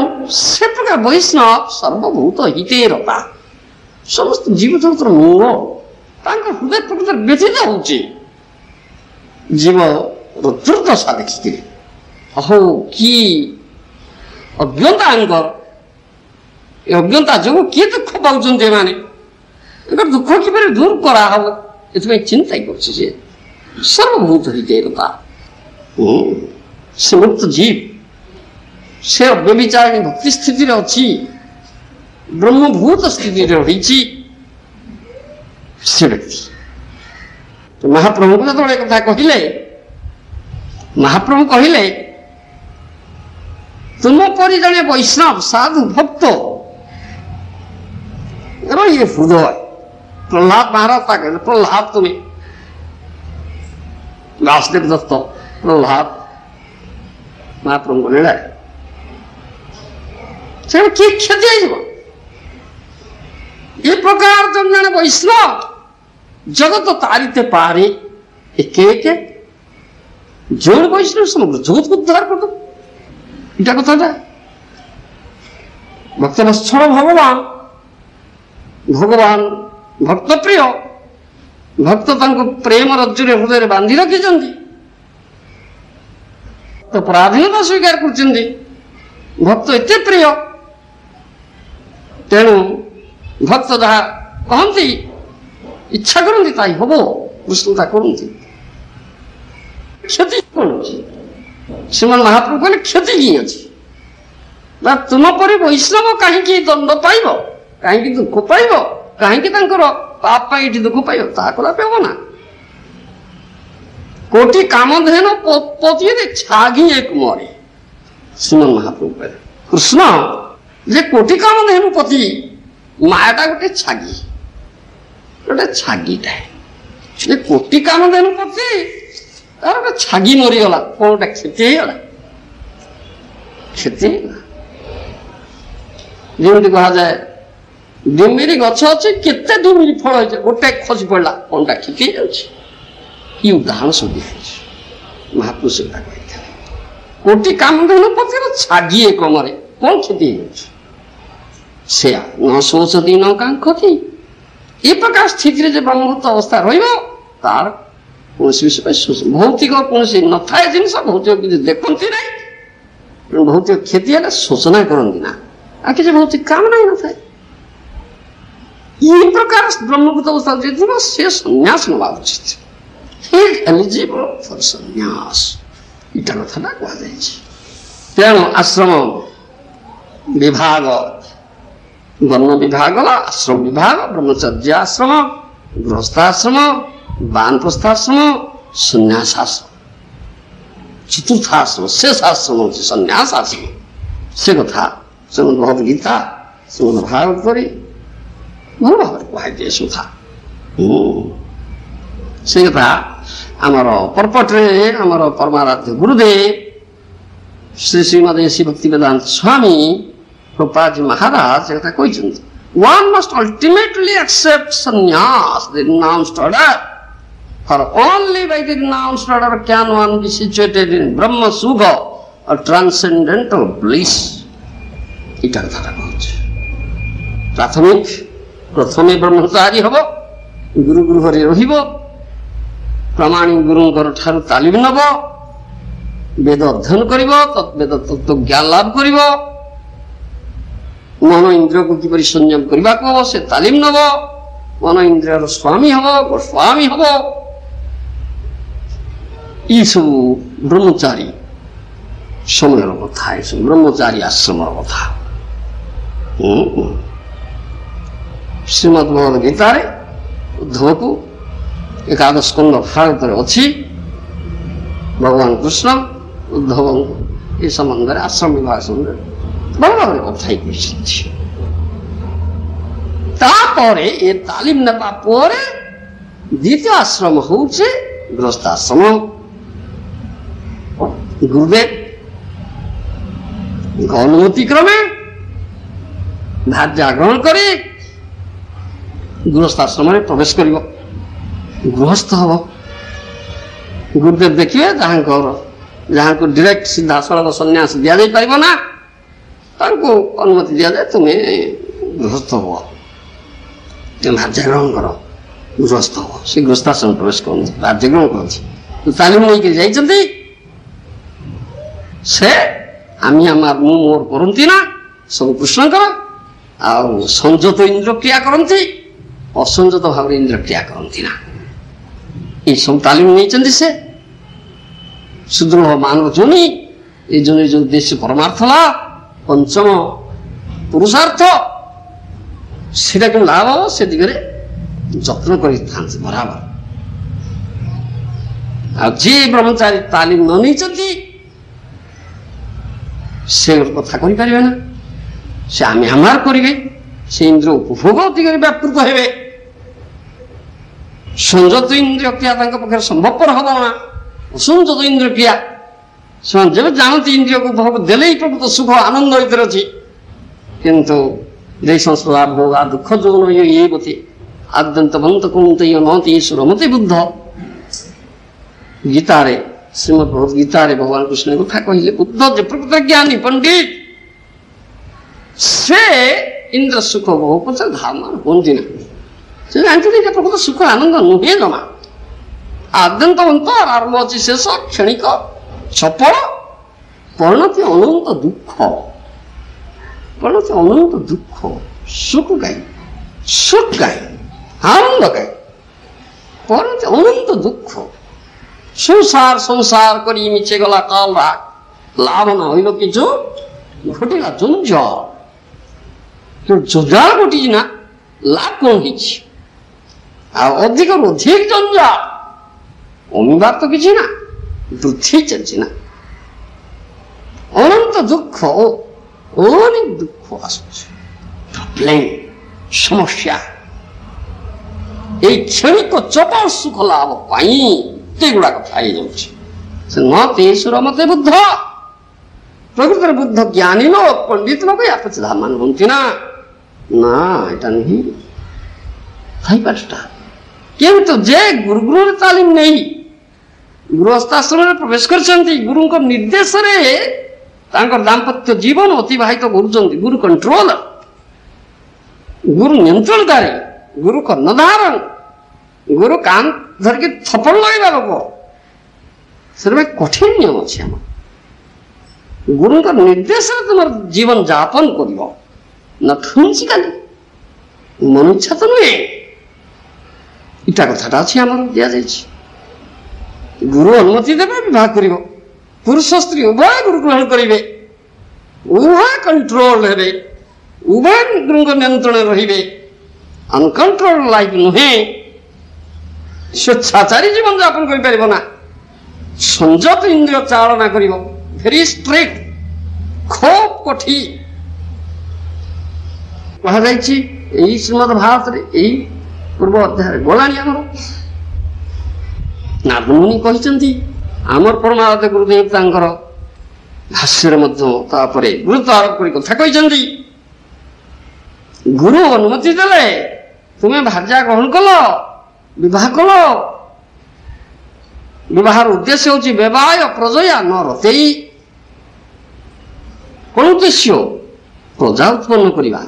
ସେ ପ୍ରକାର ବୈଷ୍ଣବ ସର୍ବଭୂତ ହିତେରତା, ସମସ୍ତ ଜୀବଜନ୍ତୁର ମୂଳ ତାଙ୍କ ହୃଦୟ ପ୍ରକୃତରେ ବ୍ୟଥିତ ହେଉଛି। ଜୀବର ଦୁର୍ଦ୍ଦଶା ଦେଖିକିରି ହଉ କି ଅଜ୍ଞତା ଆଙ୍କର, ଏ ଅଜ୍ଞତା ଯୋଗୁଁ କିଏ ଦୁଃଖ ପାଉଛନ୍ତି ଏମାନେ, ଏଙ୍କର ଦୁଃଖ କିପରି ଦୂର କରାହବ, ଏଥିପାଇଁ ଚିନ୍ତା କରୁଛି। ସେ ସର୍ବଭୂତ ହିତେରତା, ସେ ମୁକ୍ତ ଜୀବ, ସେ ଅବ୍ୟବିଚାରିଣୀ ଭକ୍ତି ସ୍ଥିତିରେ ଅଛି, ବ୍ରହ୍ମଭୂତ ସ୍ଥିତିରେ ରହିଛି ସେ ବ୍ୟକ୍ତି। ମହାପ୍ରଭୁଙ୍କୁ ଯେତେବେଳେ କଥା କହିଲେ, ମହାପ୍ରଭୁ କହିଲେ ତୁମ ପରି ଜଣେ ବୈଷ୍ଣବ ସାଧୁ ଭକ୍ତ ଇଏ ହୃଦୟ। ପ୍ରହ୍ଲାଦ ମହାରାଜ ତା କହିଲେ, ପ୍ରହ୍ଲାଦ ତୁମେ, ବାସୁଦେବ ଦତ୍ତ ପ୍ରହ୍ଲାଦ ମହାପ୍ରଭୁଙ୍କ ଲୀଳାରେ ସେ କି କ୍ଷତି ହେଇଯିବ? ଏ ପ୍ରକାର ଜଣେ ଜଣେ ବୈଷ୍ଣବ ଜଗତ ତାରିତେ ପାରେ ଏକେ ଏକେ, ଜଣେ ବୈଷ୍ଣବ ସମଗ୍ର ଜଗତକୁ ଉଦ୍ଧାର କରିଦେବ। ଏଇଟା କଥାଟା। ଭକ୍ତବତ୍ସଳ ଭଗବାନ, ଭଗବାନ ଭକ୍ତ ପ୍ରିୟ, ଭକ୍ତ ତାଙ୍କୁ ପ୍ରେମ ରଜ୍ଜୁରେ ହୃଦୟରେ ବାନ୍ଧି ରଖିଛନ୍ତି, ତ ପରାଧୀନତା ସ୍ୱୀକାର କରୁଛନ୍ତି। ଭକ୍ତ ଏତେ ପ୍ରିୟ, ତେଣୁ ଭକ୍ତ ଯାହା କହନ୍ତି, ଇଚ୍ଛା କରନ୍ତି ତାଇ ହବ, କୃଷ୍ଣ ତା କରନ୍ତି। କ୍ଷତି କଣ ଅଛି? ଶ୍ରୀମାନ ମହାପ୍ରଭୁ କହିଲେ କ୍ଷତି କି ଅଛି? ନା ତୁମ ପରି ବୈଷ୍ଣବ କାହିଁକି ଦଣ୍ଡ ପାଇବ, କାହିଁକି ଦୁଃଖ ପାଇବ, କାହିଁକି ତାଙ୍କର ପାପ ପାଇଁ ଏଠି ଦୁଃଖ ପାଇବ? ତାହା କଲା ପାଇବ ନା। କୋଟି କାମଧେନୁ ପତିରେ ଛାଗି ଏକ ମରେ, ଶ୍ରୀମାନ ମହାପ୍ରଭୁ କହିଲେ। କୃଷ୍ଣ ଯେ କୋଟି କାମଧେନୁ ପତି, ମାୟାଟା ଗୋଟେ ଛାଗି, ଗୋଟେ ଛାଗିଟା। ଯେ କୋଟି କାମଧେନୁ ପତି, ତାର ଗୋଟେ ଛାଗି ମରିଗଲା, କଣ ଗୋଟେ କ୍ଷତି ହେଇଗଲା, କ୍ଷତି ହେଇଗଲା। ଯେମିତି କୁହାଯାଏ ଡିମିରି ଗଛ ଅଛି, କେତେ ଡିମିରି ଫଳ ହେଇଛି, ଗୋଟେ ଖସି ପଡ଼ିଲା, କଣଟା କ୍ଷତି ହେଇଯାଉଛି। କି ଉଦାହରଣ ସବୁ ଦିଆଯାଇଛି। ମହାପୁରୁଷ ସେଟା କହିଥିଲେ, କୋଟି କାମଧେନୁ ପତିର ଛାଗି ଏକ ମରେ, କଣ କ୍ଷତି ହେଇଯାଉଛି? ସେୟା ନ ଶୋଚତି ନ କାଙ୍କ୍ଷତି। ଏ ପ୍ରକାର ସ୍ଥିତିରେ ଯେ ବ୍ରହ୍ମଭୂତ ଅବସ୍ଥା ରହିବ, ତାର କୌଣସି ବିଷୟ ପାଇଁ ଭୌତିକ କୌଣସି ନଥାଏ ଜିନିଷ, ଭୌତିକ କିଛି ଦେଖନ୍ତି ନାହିଁ, ଭୌତିକ କ୍ଷତି ହେଲେ ଶୋଚନା କରନ୍ତି ନା, ଆଉ କିଛି ଭୌତିକ କାମନା ହିଁ ନଥାଏ। এই প্রকার ব্রহ্মভূত অবস্থা যে ଥିବ ସେ ସନ୍ନ୍ୟାସ ନେବା ଉଚିତ। ଏଲିଜିବଲ୍ ଫର୍ ସନ୍ନ୍ୟାସ, ଏଇଟା କଥାଟା କୁହାଯାଇଛି। ତେଣୁ ଆଶ୍ରମ ବିଭାଗ, ବର୍ଣ୍ଣ ବିଭାଗ ଗଲା, ଆଶ୍ରମ ବିଭାଗ, ବ୍ରହ୍ମଚର୍ଯ୍ୟ ଆଶ୍ରମ, ଗୃହସ୍ଥାଶ୍ରମ, ବାନପ୍ରସ୍ଥାଶ୍ରମ, ସନ୍ନ୍ୟାସାଶ୍ରମ, ଚତୁର୍ଥାଶ୍ରମ, ଶେଷ ଆଶ୍ରମ ହେଉଛି ସନ୍ନ୍ୟାସ ଆଶ୍ରମ। ସେ କଥା ଶ୍ରୀମଦ୍ ଭଗବଦ୍ ଗୀତା ଶ୍ରୀମଦ୍ ଭାଗବତରେ ଭଲ ଭାବରେ କୁହାଯାଇଛି ସୁଧା। ସେ କଥା ଆମର ପର୍ପଟରେ ଆମର ପରମାରାଧ୍ୟ ଗୁରୁଦେବ ଶ୍ରୀ ଶ୍ରୀମଦ୍ ଏସି ଭକ୍ତି ବେଦାନ୍ତ ସ୍ୱାମୀ ପ୍ରଭୁପାଦ ମହାରାଜ ସେ କଥା କହିଛନ୍ତି, one must ultimately accept sannyas, the renounced order, for only by the renounced order can one be situated in Brahma Sukha or transcendental bliss। ଏଇଟା କଥାଟା କହୁଛି। ପ୍ରାଥମିକ ପ୍ରଥମେ ବ୍ରହ୍ମଚାରୀ ହବ, ଗୁରୁ ଗୃହରେ ରହିବ, ପ୍ରମାଣିକ ଗୁରୁଙ୍କର ଠାରୁ ତାଲିମ ନେବ, ବେଦ ଅଧ୍ୟୟନ କରିବ, ବେଦ ତତ୍ତ୍ୱ ଜ୍ଞାନ ଲାଭ କରିବ, ମନ ଇନ୍ଦ୍ରିୟକୁ କିପରି ସଂଯମ କରିବାକୁ ହବ ସେ ତାଲିମ ନେବ, ମନ ଇନ୍ଦ୍ରିୟର ସ୍ୱାମୀ ହବ, ଗୋସ୍ୱାମୀ ହବ। ଏସବୁ ବ୍ରହ୍ମଚାରୀ ସମୟର କଥା, ଏସବୁ ବ୍ରହ୍ମଚାରୀ ଆଶ୍ରମର କଥା। ଶ୍ରୀମଦ୍ ଭଗବତ ଗୀତାରେ ଉଦ୍ଧବକୁ ଏକାଦଶ ସ୍କନ୍ଧ ଭାଗବତରେ ଅଛି, ଭଗବାନ କୃଷ୍ଣ ଉଦ୍ଧବଙ୍କୁ ଏ ସମ୍ବନ୍ଧରେ ଆଶ୍ରମ ବିଭାଗ ସମ୍ବନ୍ଧରେ ଭଲ ଭାବରେ କଥା କହିଛନ୍ତି। ତାପରେ ଏ ତାଲିମ ନେବା ପରେ ଦ୍ୱିତୀୟ ଆଶ୍ରମ ହଉଛି ଗୃହସ୍ଥ ଆଶ୍ରମ। ଗୁରୁଦେବ ଅନୁମତି କ୍ରମେ ଧାର୍ଯ୍ୟା ଗ୍ରହଣ କରି ଗୃହସ୍ଥ ଆଶ୍ରମରେ ପ୍ରବେଶ କରିବ, ଗୃହସ୍ଥ ହବ। ଗୁରୁଦେବ ଦେଖିବେ ଯାହାଙ୍କୁ ଡିରେକ୍ଟ ସିଧାସଳଖ ସନ୍ନ୍ୟାସ ଦିଆଯାଇ ପାରିବ ନା, ତାଙ୍କୁ ଅନୁମତି ଦିଆଯାଏ, ତୁମେ ଗୃହସ୍ଥ ହୁଅ, ତୁମେ ଧାର୍ଯ୍ୟା ଗ୍ରହଣ କର, ଗୃହସ୍ଥ ହୁଅ। ସେ ଗୃହସ୍ଥାଶ୍ରମ ପ୍ରବେଶ କରନ୍ତି, ଧାର୍ଯ୍ୟ ଗ୍ରହଣ କରନ୍ତି। ତାଲିମ ନେଇକି ଯାଇଛନ୍ତି, ସେ ମୁଁ ମୋର କରନ୍ତି ନା, ସବୁ କୃଷ୍ଣଙ୍କର। ଆଉ ସଂଯତ ଇନ୍ଦ୍ର କ୍ରିୟା କରନ୍ତି, ଅସଂଯତ ଭାବରେ ଇନ୍ଦ୍ର କ୍ରିୟା କରନ୍ତି ନା। ଏସବୁ ତାଲିମ ନେଇଛନ୍ତି। ସେ ସୁଦୃଢ଼ ମାନବ ଯୋନି, ଏ ଯୋନି ଯୋଉ ଉଦ୍ଦେଶ୍ୟ ପରମାର୍ଥ ଲାଭ, ପଞ୍ଚମ ପୁରୁଷାର୍ଥ, ସେଟା କେମିତି ଲାଭ ହବ ସେ ଦିଗରେ ଯତ୍ନ କରିଥାନ୍ତି ବରାବର। ଆଉ ଯିଏ ବ୍ରହ୍ମଚାରୀ ତାଲିମ ନ ନେଇଛନ୍ତି ସେ କଥା କହିପାରିବେ ନା, ସେ ଆମେ ଆମର କରିବେ, ସେ ଇନ୍ଦ୍ର ଉପଭୋଗ ଦିଗରେ ବ୍ୟାପୃତ ହେବେ। ସଂଯତ ଇନ୍ଦ୍ରିୟ କ୍ରିୟା ତାଙ୍କ ପାଖରେ ସମ୍ଭବପର ହବ ନା, ଅସଂଯତ ଇନ୍ଦ୍ରିୟ କ୍ରିୟା ସେମାନେ ଯେବେ ଜାଣନ୍ତି ଇନ୍ଦ୍ରିୟକୁ ଉପଭୋଗ ଦେଲେ ହିଁ ପ୍ରକୃତ ସୁଖ ଆନନ୍ଦ ଭିତରେ ଅଛି। କିନ୍ତୁ ଦେଇ ସଂସ୍କାର ଭୋଗ ଦୁଃଖ ଯୌନ ଇଏ ମତେ ଆଦ୍ୟନ୍ତ ବନ୍ତ କୁମନ୍ତ ନହନ୍ତି ଈଶ୍ୱର ମତେ ବୁଦ୍ଧ। ଗୀତାରେ ଶ୍ରୀମଦ୍ ଭଗବତ ଗୀତାରେ ଭଗବାନ କୃଷ୍ଣ କଥା କହିଲେ, ବୁଦ୍ଧ ଯେ ପ୍ରକୃତ ଜ୍ଞାନୀ ପଣ୍ଡିତ ସେ ଇନ୍ଦ୍ର ସୁଖ ଭୋଗ ପଛରେ ଧାରଣା ହୁଅନ୍ତି ନା। ସେ ଜାଣିଛନ୍ତି ଯେ ପ୍ରକୃତ ସୁଖ ଆନନ୍ଦ ନୁହେଁ ଜମା, ଆଦ୍ୟନ୍ତ ଅନ୍ତ ଆରମ୍ଭ ଅଛି ଶେଷ, କ୍ଷଣିକ ଚପଳ, ପରିଣତି ଅନନ୍ତ ଦୁଃଖ, ପରିଣତି ଅନନ୍ତ ଦୁଃଖ। ସୁଖ କାହିଁ, ସୁଖ କାହିଁ, ଆନନ୍ଦ କାହିଁ, ପରିଣତି ଅନନ୍ତ ଦୁଃଖ। ସଂସାର କରି ମିଛେ ଗଲା କାଳ ଲାଭ না হইল কিছু, ঘটিলা জঞ্জাল। জঞ্জাল ঘটিছি না, লাভ কম হয়েছে, আর অধিকରୁ ଅଧିକ জঞ্জাল, কমিবার তো কিছু না, বৃদ্ধি চলছে না। অনন্ত দুঃখ, অনেক দুঃখ আসছে, প্রবলেম, সমস্যা। এই ক্ষণিক চপল সুখ লাভ পাই এগুলা কথা ହେଇଯାଉଛି। ସେ ନ ତେଇଶର ମତେ ବୁଦ୍ଧ, ପ୍ରକୃତରେ ବୁଦ୍ଧ ଜ୍ଞାନୀ ଲୋକ ପଣ୍ଡିତ ଲୋକ ୟା ପଛେ ଧାମାନ ହୁଅନ୍ତି ନା, ନା ଏଟା ନୁହେଁ ଥାଇପାରଟା। କିନ୍ତୁ ଯେ ଗୁରୁଗୃହରେ ତାଲିମ ନେଇ ଗୃହସ୍ଥାଶ୍ରମରେ ପ୍ରବେଶ କରିଛନ୍ତି, ଗୁରୁଙ୍କ ନିର୍ଦ୍ଦେଶରେ ତାଙ୍କର ଦାମ୍ପତ୍ୟ ଜୀବନ ଅତିବାହିତ କରୁଛନ୍ତି, ଗୁରୁ କଣ୍ଟ୍ରୋଲର, ଗୁରୁ ନିୟନ୍ତ୍ରଣକାରୀ, ଗୁରୁ କର୍ଣ୍ଣଧାରଣ, ଗୁରୁ କାନ ଧରିକି ଥପଡ଼ ଲଗାଇବା ଲୋକ, ସେଥିପାଇଁ କଠିନ ନିୟମ ଅଛି ଆମର। ଗୁରୁଙ୍କ ନିର୍ଦ୍ଦେଶରେ ତୁମର ଜୀବନ ଯାପନ କରିବ, ନ ଠୁଞ୍ଚି କାଲି ମନ ଇଚ୍ଛା ତ ନୁହେଁ। ଇଟା କଥାଟା ଅଛି ଆମର, ଦିଆଯାଇଛି। ଗୁରୁ ଅନୁମତି ଦେବେ, ବିବାହ କରିବ, ପୁରୁଷ ସ୍ତ୍ରୀ ଉଭୟ ଗୁରୁ ଗ୍ରହଣ କରିବେ, ଉଭୟ କଣ୍ଟ୍ରୋଲ ହେବେ, ଉଭୟ ଗୁରୁଙ୍କ ନିୟନ୍ତ୍ରଣରେ ରହିବେ। ଅନକଣ୍ଟ୍ରୋଲ ଲାଇଫ ନୁହେଁ, ସ୍ୱେଚ୍ଛାଚାରୀ ଜୀବନ ଯାପନ କରିପାରିବ ନା, ସଂଯତ ଇନ୍ଦ୍ରିୟ ଚାଳନା କରିବ, ଭେରି ଷ୍ଟ୍ରିକ୍ଟ, ଖୁବ୍ କଠିନ। କୁହାଯାଇଛି ଏଇ ଶ୍ରୀମଦ ଭାରତରେ ଏଇ ପୂର୍ବ ଅଧ୍ୟାୟରେ ଗଲାଣି ଆମର। ନାରଦମୁନି କହିଛନ୍ତି ଆମର ପରମାରାଧ୍ୟ ଗୁରୁଦେବ ତାଙ୍କର ଭାଷ୍ୟରେ ମଧ୍ୟ ତାପରେ ଗୁରୁତ୍ୱ ଆରୋପ କରି କଥା କହିଛନ୍ତି, ଗୁରୁ ଅନୁମତି ଦେଲେ ତୁମେ ଭାର୍ଯ୍ୟା ଗ୍ରହଣ କଲ, ବିବାହ କଲ। ବିବାହର ଉଦ୍ଦେଶ୍ୟ ହେଉଛି ବ୍ୟବହାୟ ପ୍ରଜୟା ନ ରତେଇ। କଣ ଉଦ୍ଦେଶ୍ୟ? ପ୍ରଜା ଉତ୍ପନ୍ନ କରିବା,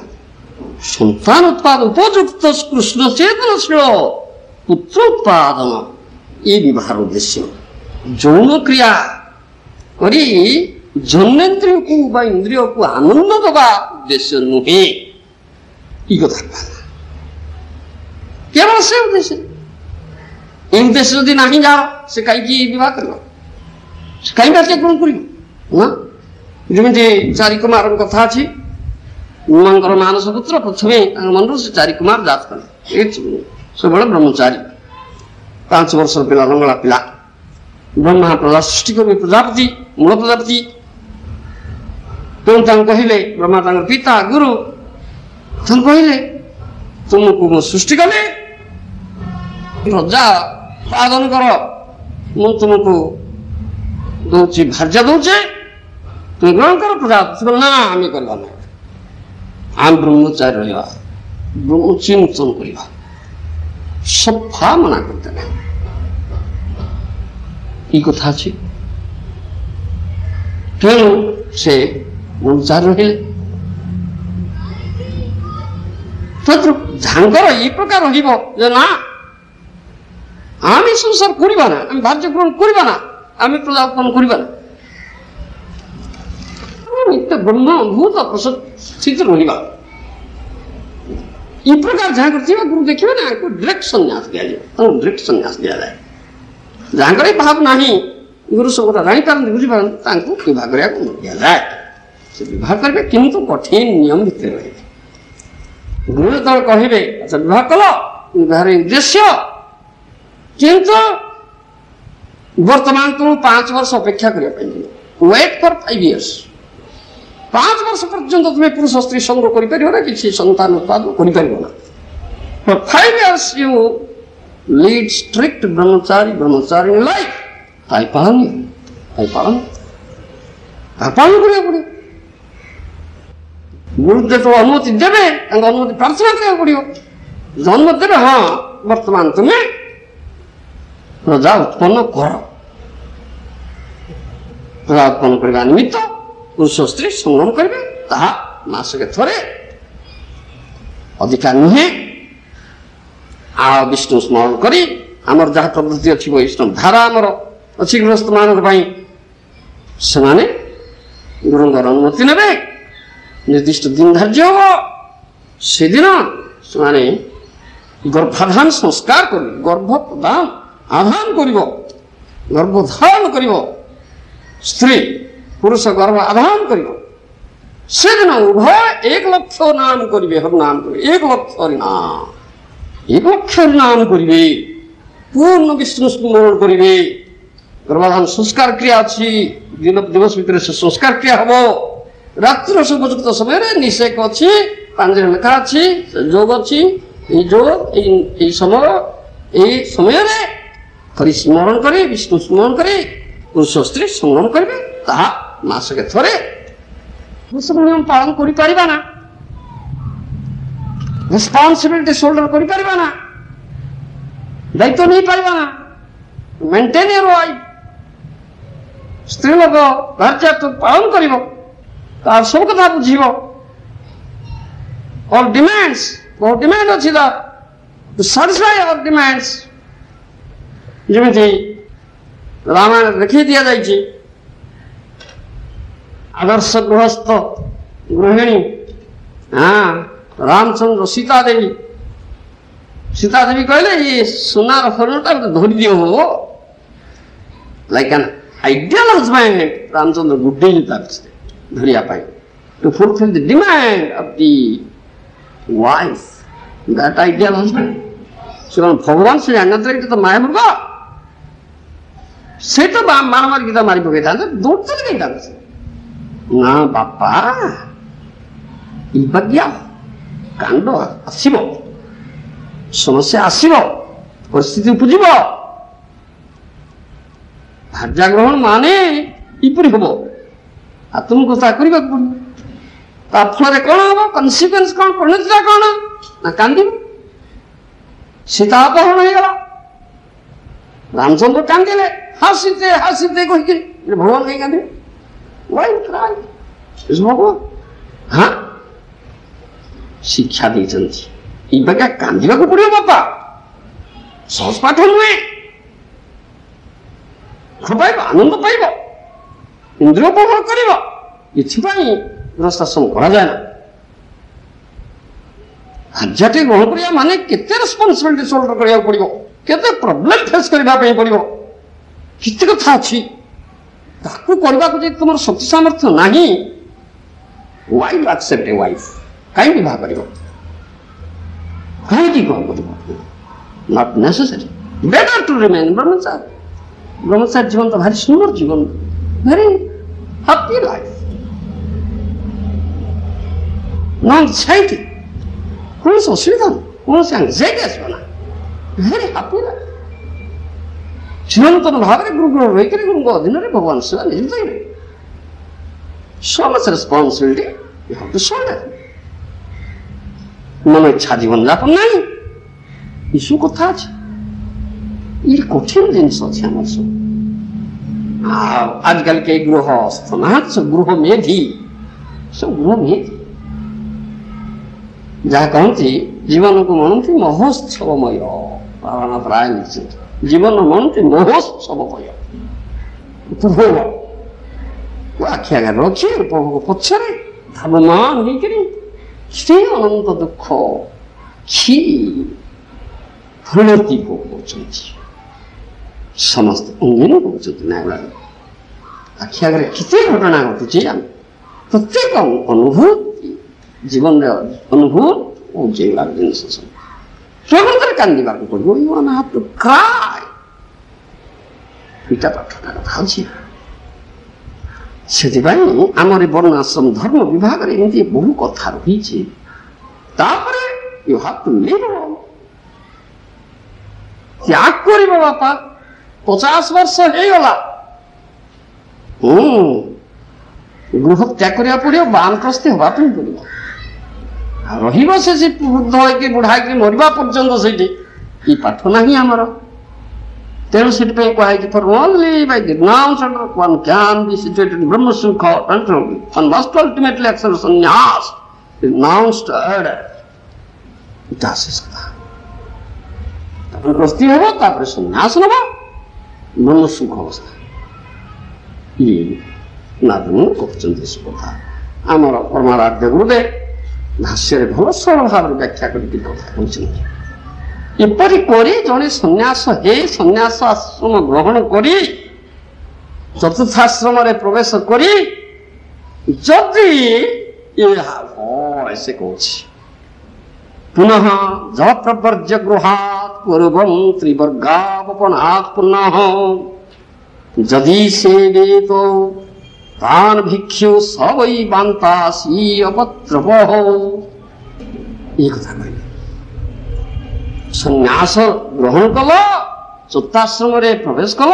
ସନ୍ତାନ ଉତ୍ପାଦ ଉପଯୁକ୍ତ କୃଷ୍ଣ ଚେତନଶୀଳ ପୁତ୍ର ଉତ୍ପାଦନ, ଏ ବିବାହର ଉଦ୍ଦେଶ୍ୟ। ଯୌନ କ୍ରିୟା କରି ଜନ୍ନେନ୍ଦ୍ରିୟକୁ ବା ଇନ୍ଦ୍ରିୟକୁ ଆନନ୍ଦ ଦେବା ଉଦ୍ଦେଶ୍ୟ ନୁହେଁ। এই কথা কেবল সে উদ্দেশ্যে। এই উদ্দেশ্য যদি ନାହିଁ ଯାହାର ସେ କାହିଁକି ବିବାହ କରିବ, ସେ କାହିଁକି ବାକ୍ୟ ଗ୍ରହଣ କରିବ ନା? ଯେମିତି ଚାରି କୁମାରଙ୍କ କଥା ଅଛି, ଉମାଙ୍କର ମାନସ ପୁତ୍ର ପ୍ରଥମେ ତାଙ୍କ ମନରୁ ସେ ଚାରି କୁମାର ଜାତ କଲେ। ସବୁବେଳେ ବ୍ରହ୍ମଚାରୀ, 5 ବର୍ଷର ପିଲା, ଲଙ୍ଗଳା ପିଲା। ବ୍ରହ୍ମା ପ୍ରଜା ସୃଷ୍ଟି କରିବେ, ପ୍ରଜାପତି, ମୂଳ ପ୍ରଜାପତି। ତେଣୁ ତାଙ୍କୁ କହିଲେ, ବ୍ରହ୍ମା ତାଙ୍କର ପିତା ଗୁରୁ, ତାଙ୍କୁ କହିଲେ ତୁମକୁ ମୁଁ ସୃଷ୍ଟି କଲି, ପ୍ରଜା ପାଳନ କର, ମୁଁ ତୁମକୁ ଦଉଛି ଭାର୍ଯ୍ୟା ଦଉଛେ, ତୁମେ ଗ୍ରହଣ କର ପ୍ରଜା। ନା ଆମେ କରିବା ନାହିଁ, ଆମେ ବ୍ରହ୍ମଚାରୀ ରହିବା, ବ୍ରହ୍ମଚିନ୍ତନ କରିବା। ସଫା ମନା କରିଦେଲେ। এই কথা ଅଛି। ତେଣୁ ସେ ବ୍ରହ୍ମଚାରୀ ରହିଲେ। ଯାଙ୍କର এই প্রকার রহিব যে না আমি সংসার করিবা না, আমি ভার্য গ্রহণ করিবা না, আমি প্রজা উৎপন্ন করিবা না, ব্রহ্ম ভূত স্থিতি রহিবা, এই প্রকার ଯାହା କରିଥିବେ ଗୁରୁ ଦେଖିବେ ନା, ଡିରେକ୍ଟ ସନ୍ନ୍ୟାସ ଦିଆଯିବ, ତାଙ୍କୁ ଡିରେକ୍ଟ ସନ୍ନ୍ୟାସ ଦିଆଯାଏ। ଯାହାଙ୍କର ଏ ଭାବ ନାହିଁ, ଗୁରୁ ସବୁ କଥା ଜାଣିପାରନ୍ତି, ବୁଝିପାରନ୍ତି, ତାଙ୍କୁ ବିବାହ କରିବାକୁ ଦିଆଯାଏ। ସେ ବିବାହ କରିବେ, କିନ୍ତୁ କଠିନ ନିୟମ ଭିତରେ ରହିବେ। ଗୁରୁ ଯେତେବେଳେ କହିବେ ଆଚ୍ଛା ବିବାହ କଲ, ବିବାହର ଉଦ୍ଦେଶ୍ୟ, କିନ୍ତୁ ବର୍ତ୍ତମାନ ତୁମକୁ 5 ବର୍ଷ ଅପେକ୍ଷା କରିବା ପାଇଁ ୱେଟ୍ ଫର୍ 5 years। 5 ବର୍ଷ ପର୍ଯ୍ୟନ୍ତ ତୁମେ ପୁରୁଷ ସ୍ତ୍ରୀ ସଂଗ କରିପାରିବ ନା, କିଛି ସନ୍ତାନ ଉତ୍ପାଦନ କରିପାରିବ ନା। For 5 years you lead strict brahmachari life। ତାই ପାଳନ କରିବାକୁ ପଡ଼ିବ। ଗୁରୁ ଯେତେବେଳେ ଅନୁମତି ଦେବେ, ତାଙ୍କ ଅନୁମତି ପ୍ରାର୍ଥନା କରିବାକୁ ପଡ଼ିବ। ଅନୁମତି ଦେବେ, ହଁ ବର୍ତ୍ତମାନ ତୁମେ ପ୍ରଜା ଉତ୍ପନ୍ନ କର। ପ୍ରଜା ଉତ୍ପନ୍ନ କରିବା ନିମିତ୍ତ ପୁରୁଷ ସ୍ତ୍ରୀ ସଂଗ୍ରାମ କରିବେ, ତାହା ମାସକେ ଥରେ, ଅଧିକା ନୁହେଁ। ଆଉ ବିଷ୍ଣୁ ସ୍ମରଣ କରି ଆମର ଯାହା ପ୍ରବୃତ୍ତି ଅଛି, ବୈଷ୍ଣବ ଧାରା ଆମର ଅଛି ଗୃହସ୍ଥମାନଙ୍କ ପାଇଁ, ସେମାନେ ଗୁରୁଙ୍କର ଅନୁମତି ନେବେ। ନିର୍ଦ୍ଦିଷ୍ଟ ଦିନ ଧାର୍ଯ୍ୟ ହବ, ସେଦିନ ସେମାନେ ଗର୍ଭାଧାନ ସଂସ୍କାର କରିବେ। ଗର୍ଭ ପ୍ରଦାନ ଆଧାନ କରିବ, ଗର୍ଭଧାରଣ କରିବ ସ୍ତ୍ରୀ, ପୁରୁଷ ଗର୍ଭ ଆଧାନ କରିବ। ସେଦିନ ଉଭୟ 1 ଲକ୍ଷ ନାମ କରିବେ, ହରିନାମ କରିବେ। 1 ଲକ୍ଷ ହରିନାମ, 1 ଲକ୍ଷ ହରିନାମ କରିବେ, ପୂର୍ଣ୍ଣ ବିଷ୍ଣୁ ସ୍ମରଣ କରିବେ। ଗର୍ଭାଧାନ ସଂସ୍କାର କ୍ରିୟା ଅଛି, ଦିବସ ଭିତରେ ସେ ସଂସ୍କାର କ୍ରିୟା ହବ। ରାତ୍ରିର ଉପଯୁକ୍ତ ସମୟରେ ନିଷେକ ଅଛି, ପାଞ୍ଜିରେ ଲେଖା ଅଛି, ଯୋଗ ଅଛି। এই ଯୋଗ এই ସମୟରେ ହରି ସ୍ମରଣ କରି, ବିଷ୍ଣୁ ସ୍ମରଣ କରି ପୁରୁଷ ସ୍ତ୍ରୀ ସଂଗ୍ରାମ କରିବେ, ତାହା ମାସକେ ଥରେ। ଏସବୁ ନିୟମ ପାଳନ କରିପାରିବା ନା, ରେସ୍ପନ୍ସିବିଲିଟି ସୋଲ୍ଡର କରିପାରିବା ନା, ଦାୟିତ୍ୱ ନେଇପାରିବା ନା, ମେଣ୍ଟେନ୍ ୟୋର ୱାଇଫ୍। ସ୍ତ୍ରୀ ଲୋକ ଭାର୍ଯ୍ୟାତ୍ୱ ପାଳନ କରିବ, ତାର ସବୁ କଥା ବୁଝିବ। ଅଲ୍ ଡିମାଣ୍ଡସ୍, ବହୁତ ଡିମାଣ୍ଡ ଅଛି ତାର, ଟୁ ସାଟିସ୍ଫାଇ ଅଲ୍ ଡିମାଣ୍ଡସ୍। ଯେମିତି ରାମାୟଣ ଦେଖେଇ ଦିଆଯାଇଛି, ଆଦର୍ଶ ଗୃହସ୍ଥ ଗୃହିଣୀ, ରାମଚନ୍ଦ୍ର ସୀତା ଦେବୀ କହିଲେ ଇଏ ସୁନାର ହରିଣଟା ଧରିଦିଅ ହବ, ଲାଇକ୍ ଆନ୍ ଆଇଡିଆଲ ହଜବ୍ୟାଣ୍ଡ। ରାମଚନ୍ଦ୍ର ଗୁଡେଇଲେ ତାକୁ ଧରିବା ପାଇଁ, to fulfil the demand of the wife, that ideal husband. ସେ କଣ ଭଗବାନ ସେ ଜାଣିନଥିଲେ କି ତ ମାୟା ମୃଗ, ସେ ତ ମାର ମାରିକି ତା ମାରି ପକେଇଥାନ୍ତେ, ଦୌଡ଼ିଥିଲେ କେଇଥାନ୍ତେ। ନା ବାପା, କାଣ୍ଡ ଆସିବ, ସମସ୍ୟା ଆସିବ, ପରିସ୍ଥିତି ଉପୁଜିବ। ଭାର୍ଯ୍ୟା ଗ୍ରହଣ ମାନେ କିପରି ହବ? ଆତ୍ମକଥା କରିବାକୁ ପଡିବ। ତା ଫଳରେ କଣ ହବ? କନସିକ୍ୱେନ୍ସ କଣ? ପରିଣତିଟା କଣ? ନା କାନ୍ଦିବ। ସୀତା ଅପହରଣ ହେଇଗଲା, ରାମଚନ୍ଦ୍ର କାନ୍ଦିଲେ, ହାସିତେ ହାସିତେ କହିକି ଭଗବାନ କାହିଁ କାନ୍ଦିବେ? ଭଗବାନ ହଁ ଶିକ୍ଷା ଦେଇଛନ୍ତି, ଏଇବାକା କାନ୍ଦିବାକୁ ପଡିବ ବାପା, ସହଜ ପାଠ ନୁହେଁ। ପାଇବ, ଆନନ୍ଦ ପାଇବ, ଇନ୍ଦ୍ରିୟ ଉପଭୋଗ କରିବ। ଏଥିପାଇଁ ଗୃହସ୍ଥାଶ୍ରମ କରାଯାଏ ନା। ଭାର୍ଯ୍ୟାଟି ଗ୍ରହଣ କରିବା ମାନେ କେତେ ରେସ୍ପନ୍ସିବିଲିଟି ସୋଲ୍ଡର କରିବାକୁ ପଡିବ, କେତେ ପ୍ରୋବ୍ଲେମ ଫେସ୍ କରିବା ପାଇଁ ପଡିବ, କେତେ କଥା ଅଛି। ତାକୁ କରିବାକୁ ଯଦି ତୁମର ଶକ୍ତି ସାମର୍ଥ୍ୟ ନାହିଁ, why you accept a wife? କାହିଁକି ବିବାହ କରିବ? କାହିଁକି କଣ କରିବ? Not necessary. Better to remain ବ୍ରହ୍ମଚାରୀ। ବ୍ରହ୍ମଚାରୀ ଜୀବନ ତ ଭାରି ସୁନ୍ଦର ଜୀବନ, ଭେରି ହାପି ଲାଇଫ। ନ ଆଙ୍ଗ୍ଜାଇଟି, କୌଣସି ଅସୁବିଧା ନାହିଁ, କୌଣସି ଆଙ୍ଗ୍ଜାଇଟି ଆସିବ ନା, ଭେରି ହାପି ଲାଇଫ। ଚିରନ୍ତନ ଭାବରେ ଗୁରୁକୁଳ ରହିକରି ଗୁରୁଙ୍କ ଅଧୀନରେ ଭଗବାନ ସେବା ନିଯୁକ୍ତ ହେବେ। So much responsibility you have to shoulder. ମନ ଇଚ୍ଛା ଜୀବନ ଯାପନ ନାହିଁ, ଏସବୁ କଥା ଅଛି। ଏଇଠି କଠିନ ଜିନିଷ ଅଛି ଆମର ସବୁ। ଆଉ ଆଜିକାଲି କେହି ଗୃହସ୍ଥ ନାହାନ୍ତି, ସବୁ ଗୃହ ମେଧି, ସବୁ ଗୃହ ମେଧି। ଯାହା କହନ୍ତି ଜୀବନକୁ ମଣନ୍ତି ମହୋତ୍ସବମୟ। ବାବାନାଥ ରାୟ ଲେଖିଛନ୍ତି, ଜୀବନ ମଣନ୍ତି ମହୋତ୍ସବମୟ। ଉପଭୋଗ ଆଖି ଆଗରେ ରଖି ଉପଭୋଗ ପଛରେ ଧାବମାନ ହେଇକରି ସେ ଅନନ୍ତ ଦୁଃଖ କି ପରିଣତି କରୁଛନ୍ତି। ସମସ୍ତେ ଅଙ୍ଗୀନ କରୁଛନ୍ତି ନ୍ୟାୟବାଦ। ଆଖି ଆଗରେ କେତେ ଘଟଣା ଘଟୁଛି, ଆମେ ପ୍ରତ୍ୟେକ ଅନୁଭୂତି ଜୀବନରେ ଅନୁଭୂତ ହଉଛି ଏଗୁଡ଼ାକ ଜିନିଷ ସବୁ। ପ୍ରକୃତରେ କାନ୍ଦିବାକୁ ପଡ଼ିବ। You want have to cry. ଏଇଟା ପାଠଟା କଥା ହଉଛି। ସେଥିପାଇଁ ଆମର ବର୍ଣ୍ଣ ଆଶ୍ରମ ଧର୍ମ ବିଭାଗରେ ଏମିତି ବହୁ କଥା ରହିଛି। ତାପରେ ୟୁ ହାଭ୍ ଟୁ ଲିଭ୍। ତ୍ୟାଗ କରିବ ବାପା। 50 ବର୍ଷ ହେଇଗଲା, ଗୃହ ତ୍ୟାଗ କରିବାକୁ ପଡିବ, ବାନପ୍ରସ୍ଥୀ ହବା ପାଇଁ ପଡିବ। ଆଉ ରହିବ ସେ ବୃଦ୍ଧ ହେଇକି ବୁଢା ହେଇକି ମରିବା ପର୍ଯ୍ୟନ୍ତ ସେଇଠି, ଏ ପାଠ ନାହିଁ ଆମର। ତେଣୁ ସେଥିପାଇଁ କୁହାଯାଇଛି for only by the nouns one can be situated in Brahma Sukha and must ultimately accept sannyas, renounced order. ଏଇଟା ଆଶିଷ କଥା। ତାପରେ ପ୍ରସ୍ଥୀ ହେବ, ତାପରେ ସନ୍ନ୍ୟାସ ନେବ, ବ୍ରହ୍ମ ସୁଖ ଅବସ୍ଥା। ଇଏ ନାଦନ କରୁଛନ୍ତି ସେ କଥା। ଆମର ପରମାରାଧ୍ୟ ଗୁରୁଦେବ ଭାଷ୍ୟରେ ଭଲ ସରଳ ଭାବରେ ବ୍ୟାଖ୍ୟା କରିକି କଥା କହୁଛନ୍ତି। ଏପରି କରି ଜଣେ ସନ୍ନ୍ୟାସ ସନ୍ନ୍ୟାସ ଆଶ୍ରମ ଗ୍ରହଣ କରି ଚତୁର୍ଥାଶ୍ରମରେ ପ୍ରବେଶ କରି ଯଦି ସେ କହୁଛି ପୁନଃ ଜଳପ୍ରବର୍ଜ୍ୟ ଗୃହାତ୍ ପୂର୍ବଂ ତ୍ରିବର୍ଗାବପନାତ୍ ପୁନଃ ଯଦି ସେ ବେତ ତାନ୍ ଭିକ୍ଷୁ ସ ବୈ ବାନ୍ତାସୀ ଅପତ୍ରପଃ। এই কথা କହିଲେ ସନ୍ନ୍ୟାସ ଗ୍ରହଣ କଲ, ଚତୁର୍ଥାଶ୍ରମରେ ପ୍ରବେଶ କଲ,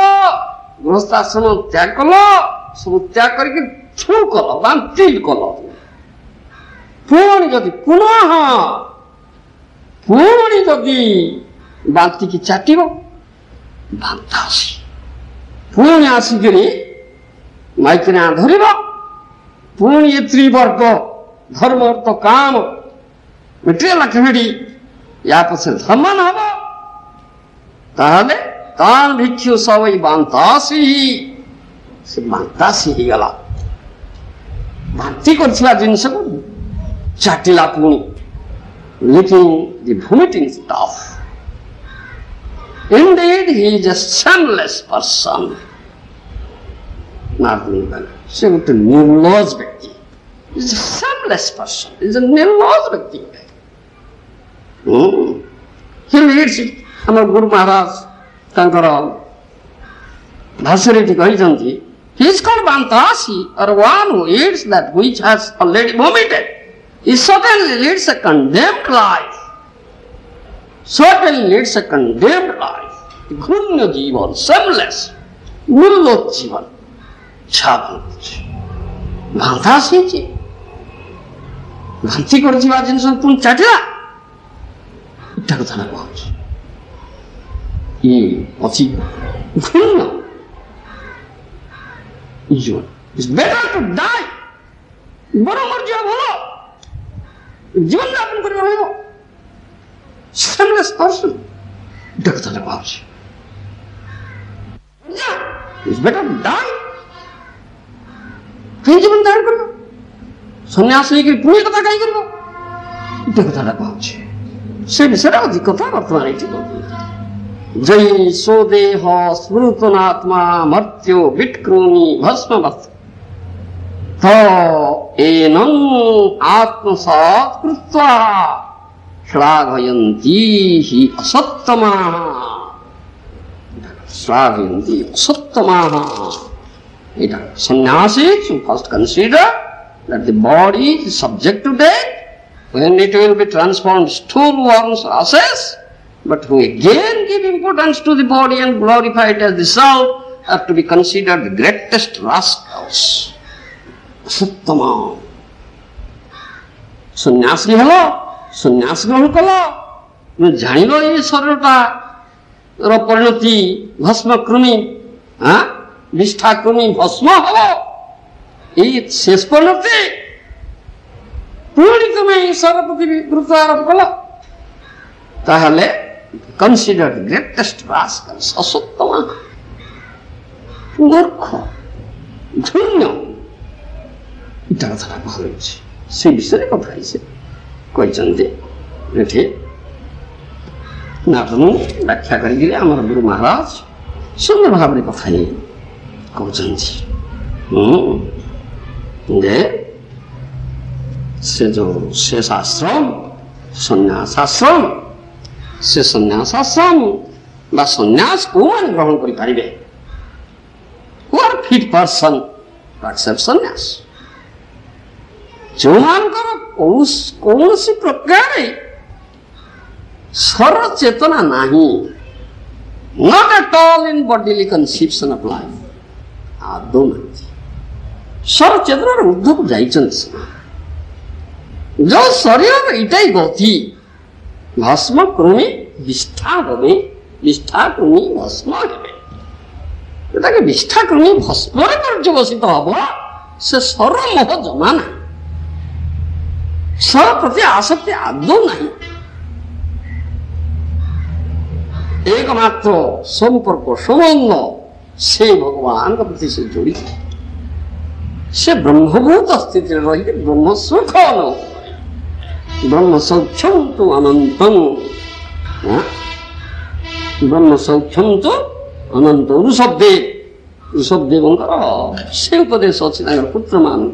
ଗୃହସ୍ଥାଶ୍ରମ ତ୍ୟାଗ କଲ, ସବୁ ତ୍ୟାଗ କରିକି ଥୁ କଲ, ବାନ୍ତି କଲ। ପୁଣି ଯଦି ପୁଣି ଯଦି ବାନ୍ତିକି ଚାଟିବ, ବାନ୍ତା ଆସି ପୁଣି ଆସିକିରି ମାଇକିନା ଧରିବ, ପୁଣି ଏ ତ୍ରିବର୍ଗ ଧର୍ମ ଅର୍ଥ କାମ ମେଟେରିଆଲ ଆକ୍ଟିଭିଟି ୟା ପଛରେ ଧର୍ମାନ ହବ, ତାହେଲେ ତାନ୍ ଭିକ୍ଷୁ ସବୈ ବାନ୍ତାସୀ। ସେ ବାନ୍ତାସୀ ହେଇଗଲା, ବାନ୍ତି କରିଥିବା ଜିନିଷକୁ ଚାଟିଲା ପୁଣି, licking the vomiting stuff. Indeed, he is a shameless person. ସେ ଗୋଟେ ନିର୍ଲଜ ବ୍ୟକ୍ତି, is a shameless person, is a ନିର୍ଲଜ ବ୍ୟକ୍ତି। He leads it. ଆମର ଗୁରୁ ମହାରାଜ ତାଙ୍କର ଭାଷାରେ ଏଠି କହିଛନ୍ତି, he is called Bantasi, or one who eats that which has already vomited. he certainly leads a condemned life. Certainly leads a condemned life. ঘূর্ণ Jibon, shameless, মূল্যত জীবন, ଭାନ୍ତା ଆସିଛି ଭ୍ରାନ୍ତି କରିଥିବା ଜିନିଷ ପୁଣି ଚାଟିଲା ଏଟା କଥା ନା କହୁଛି ଇଏ ଅଛି ଘୃଣ୍ୟ It's better to die. ବଡ଼ ମରିଯିବା ଭଲ ଜୀବନ ଯାପନ କରିବା ରହିବ shameless person ଏଟା କଥା ନା କହୁଛି It's better to die. कहीं जीवन धारण करो सन्यास लेकर पुणे कथा कहीं करो इतने कथा ना पहुंचे से विषय अधिक कथा वर्तमान ये जय सो देह स्मृतनात्मा मर्त्यो विट्कृमि भस्मवत् तो एनं आत्मसात् कृत्वा श्लाघयन्ति हि असत्तमाः श्लाघयन्ति असत्तमाः Sannyasis should first consider that the body is subject to death, when it will be transformed stool, worms, or ashes, but who again give importance to the body and glorify it as the soul, are to be considered the greatest rascals. Sattama. Sannyasi hello, sannyasi grohan kala, janilo ei sharirata ର ପରିଣତି ଭସ୍ମ କୃମି निष्ठा कमी भस्म हम ये शेष परिणति पुणी तुम्हें ईश्वर प्रति गुरुत्व आरोप कल ताहले कंसिडर ग्रेटेस्ट रास्कल असत्तम मूर्ख धन्य इटा कथा कहले से विषय कथा हिसे कहते एठे नाटन व्याख्या करी आमर गुरु महाराज सुंदर भाव में कथा कहते से जो शेषाश्रम सन्यासाश्रम से सन्यासाश्रम बा सन्यास को ग्रहण करि पारिबे who are fit person to accept सन्यास जो मानकर कौनसी प्रकार सर चेतना नहीं not at all in bodily conception of life आदौ नहीं सर चेतना ऊर्ध्व को जाइछन्ति जो शरीर इटाई गति भस्म कृमि विष्ठा होबे विष्ठा कृमि भस्म हेबे एटा के विष्ठा कृमि भस्म रे पर्यवसित हबो से सर मोह जमा ना सर प्रति आसक्ति आदौ नहीं एकमात्र संपर्क संबंध से भगवान का प्रति से जोड़ी से ब्रह्मभूत स्थिति रही ब्रह्म सुख ब्रह्म सौख्यम तो अनंतम ब्रह्म सौख्यम तो अनंत ऋषभदेव से उपदेश अच्छी पुत्र मान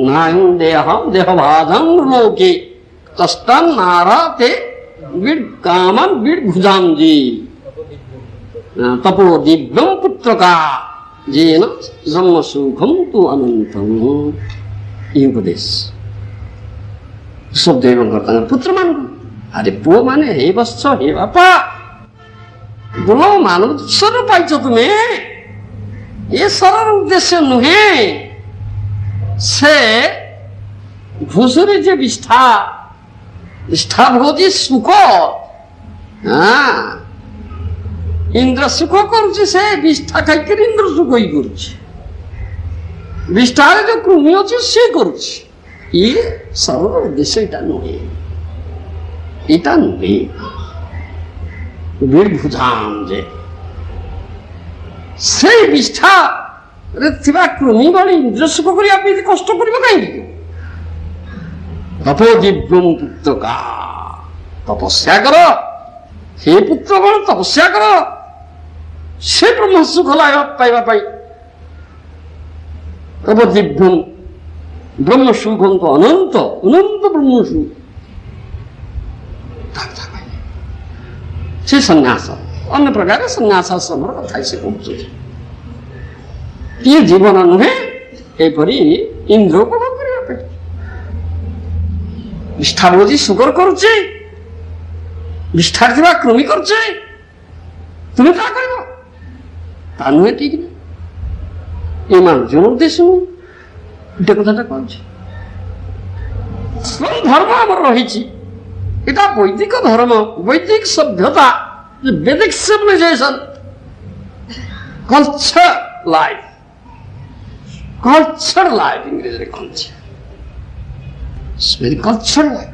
नायं देहभाजं लोके तस्तान नाराते विड कामन विड भुजांजी तपो दिव्यम पुत्र का जेन ब्रह्म सुखम तो अनंतम ये उपदेश सब देव करता पुत्र मान अरे पुओ माने हे वत्स हे बापा बोलो मानव सर पाइछ तुम्हें ये सरल उद्देश्य नुहे से घुसुरी जे विष्ठा भोजी सुख इंद्र सुख करुचे से विष्ठा खाइकर इंद्र सुख ही करुचे विष्ठार जो कृमि अच्छे से करुचे ये सरल उद्देश्य इटा नुहे वीरभुजाम जे से विष्ठा रे थिबा कृमि वाली इंद्र सुख करी आप इति कष्ट करिबो काई तपो दिव्यम पुत्र का तपस्या करो हे पुत्र गण तपस्या करो से ब्रह्म सुख लाभ पाइबा पाई तपो दिव्यम ब्रह्म सुखम तो अनंत अनंत ब्रह्म सुख से सन्यास अन्य प्रकार सन्यासाश्रम कथा से कहते ये जीवन नुहे एपरी ଇନ୍ଦ୍ର ଉପଭୋଗ କରିବା ପାଇଁ। ନିଷ୍ଠା ବୁଝି ଶୁକର କରୁଛି, ନିଷ୍ଠାରେ ଥିବା କୃମି କରୁଛେ, ତୁମେ ତାହା କରିବ, ତା ନୁହେଁ ଠିକ ନା। ଏ ମାନୁଛି ଉଦ୍ଦେଶ୍ୟ ନୁହେଁ, ଗୋଟେ କଥାଟା କହୁଛି। ଧର୍ମ ଆମର ରହିଛି, এটা বৈদিক ধর্ম, বৈদিক সভ্যতা, Vedic civilisation, culture life, culture life ইংরেজিতে culture, very culture life,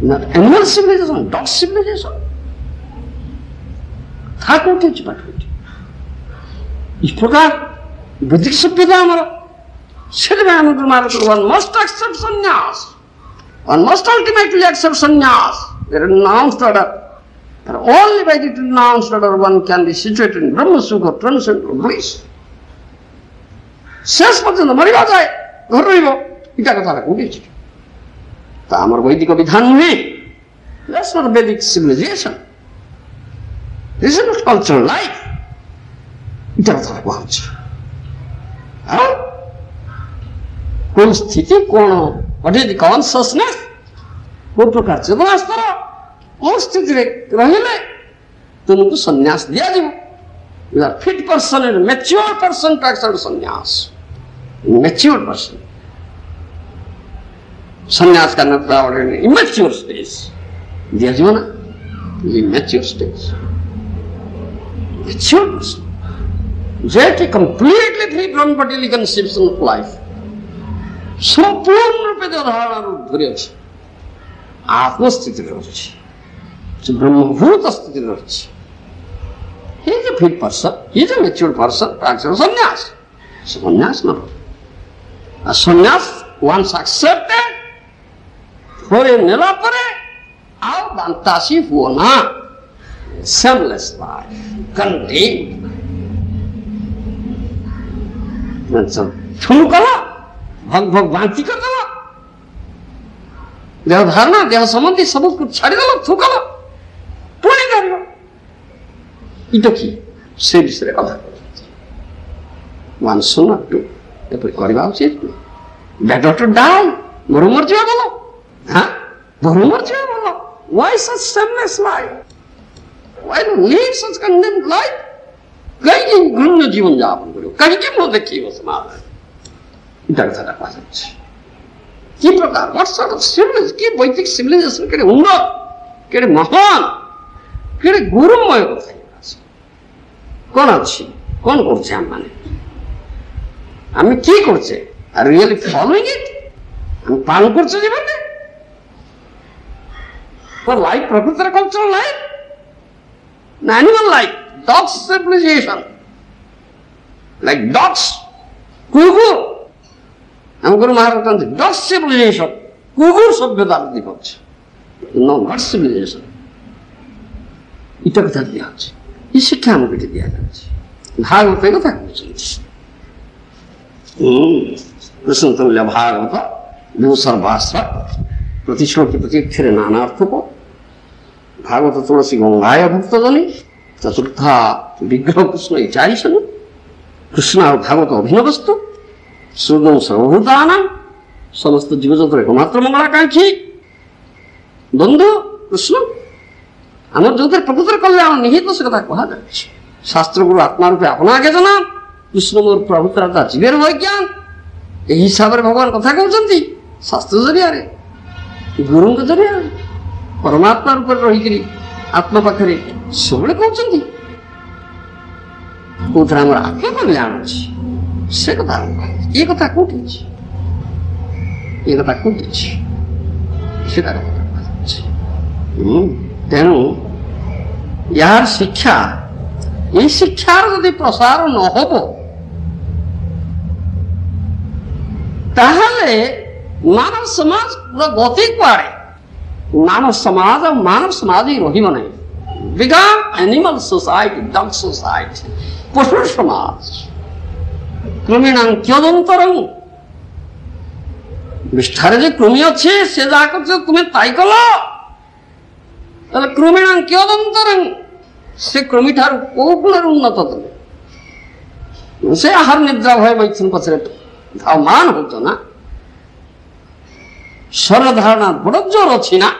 not animal civilisation, dog civilisation. তা কোটি হচ্ছে পাঠটি इस प्रकार वैदिक सभ्यता हमारा सेठ में हम तुम्हारे तो one must accept sannyas, one must ultimately accept sannyas. There are announced order, but only by the announced order one can be situated in Brahma Sukha, transcendental bliss. शेष पर्यंत मरिबा जाए घर रहिब इटा कथा कोठी छि ता हमर वैदिक विधान नुहे। That's not Vedic civilization, this is not cultural life, इटा कथा कहछ। कोन स्थिति कोन व्हाट इज द कॉन्शियसनेस, को प्रकार चेतना स्तर कोन स्थिति रे रहिले तुमको संन्यास दिया दिबो। You are fit person and mature person to accept sannyas. Mature person. Sannyas cannot travel in immature stage. दिया जीवन immature stage. Mature person. That is completely free from bodily conception of life. संपूर्ण रूपे जो धारणा रूप धरी अच्छी आत्मस्थिति रही ब्रह्मभूत स्थिति रही। He is a fit person, he is a mature person, practices sannyas. Sannyas no. A sannyas once accepted, for a nela pare, out dantasi huona, shameless life, contained. छू कला भग भग भांति कर दला, देह धारणा देह संबंधी सब कुछ छाड़ी दला, थू कला पुणी करियो इटा की से विषय कथा वन सुन टू एपरि करबा उचित बेटर टू डाई मर मर जिया बोलो। हां मर मर जिया बोलो। Why such seamless life, why do leave such condemned life. कहीं घृण्य जीवन यापन करो, कहीं मो देखिए समाज इटा कथा कहा जाच्छे। कि प्रकार व्हाट सॉर्ट ऑफ सिविलाइजेशन, कि वैदिक सिविलाइजेशन केडे उन्नत, केडे महान, केडे गुरुमय कथा कौन अच्छी कौन करछे हम माने हम की करछे आर रियली फॉलोइंग इट हम पालन करछे जीवन में पर लाइफ प्रकृति कल्चरल लाइफ ना animal life dogs civilisation like dogs कुकुर हम गुरु महाराज कहते डॉग्स सिविलाइजेशन कुकुर सभ्यता दिखछ नो नॉट सिविलाइजेशन इटा कथा दिया अछि ये शिक्षा हमको दिया जाए। भागवत कथा कृष्ण तुल्य भागवत सर्वास्त्र प्रति श्लोक प्रति अक्षर नानार्थ को भागवत तुलसी गंगाय भक्त जनी चतुर्था विग्रह कृष्ण चारि सन कृष्ण और भागवत अभिन्न वस्तु सुदम सर्वभूतानां समस्त जीवजंतु एकमात्र मंगलाकांक्षी बंधु कृष्ण आमर जो प्रकृतिर कल्याण निहित से कथा कहा जाए। शास्त्र गुरु आत्मा रूपे अपना आगे जना कृष्ण मोर प्रभुता जीवन वैज्ञान यही हिसाब से भगवान कथा कहते शास्त्र जरिया गुरु जरिया परमात्मा रूप रही आत्मा पाखे सब कहते कौन आम आत्मा कल्याण अच्छी से कथा ये कथा कौटी ये कथा कौटी से तेणु यार शिक्षा ये शिक्षार यदि प्रसार न हो ताहले मानव समाज पूरा गति कुआड़े मानव समाज और मानव समाज ही रही नहीं बिगाम एनिमल सोसाइटी डॉग सोसाइटी पशु समाज कृमिणां क्योदंतरं विष्ठारे जो कृमि अच्छे से जाकर तुम्हें ताई कलो कृमिणां क्योदंतरं से कृमि ठार को गुण उन्नत तुम से आहार निद्रा भय मैथुन पछरे ଧାମାନ ହଉଛ ନା, ସର୍ବ ବଡ଼ ଜୋର ଅଛି ନା।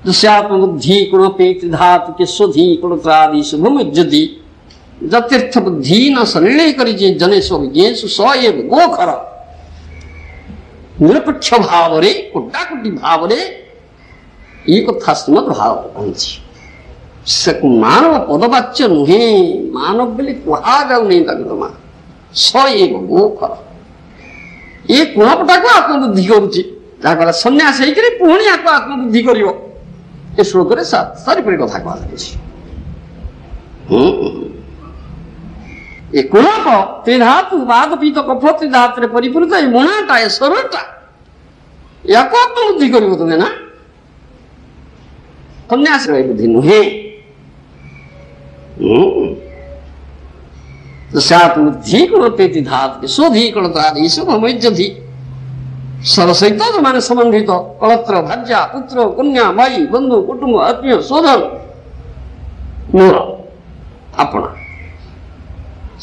ଆତ୍ମବୁଦ୍ଧି ଗୁଣ ଧାତୁ के स्वधी गुणत्रादि शुभम यदि जतीर्थ बुद्धि न सनिर्णय करी जने स्वज्ञेशु स एव गोखर निरपेक्ष भाव रे कुड्डाकुड्डी भाव रे ये कथा श्रीमद भागवत कहछि। से मानव पदवाच्य नुहे, मानव बोले कहा जाऊ नहीं ताके जमा। स एव गोखर ये गुणपटा को आत्मबुद्धि करुछि, जाकर सन्यास होइकरी पुणी आको आत्मबुद्धि करिवो। ये श्लोक रे सारी कथा कहछि। ये कुणक त्रिधातु वाद पीत कफ त्रिधातु रे परिपूरित ये मुणाटा ये सरलटा याको आत्मबुद्धि करिवो तुमे ना। सन्यास रे बुद्धि नुहे। आत्मबुद्धि गुणते धातु के शोधी कलत्रादि शुभमय्यधि सरसहित जो माने संबंधित कलत्र भाज्या पुत्र कन्या माई बंधु कुटुंब आत्मीय शोधन मोर अपना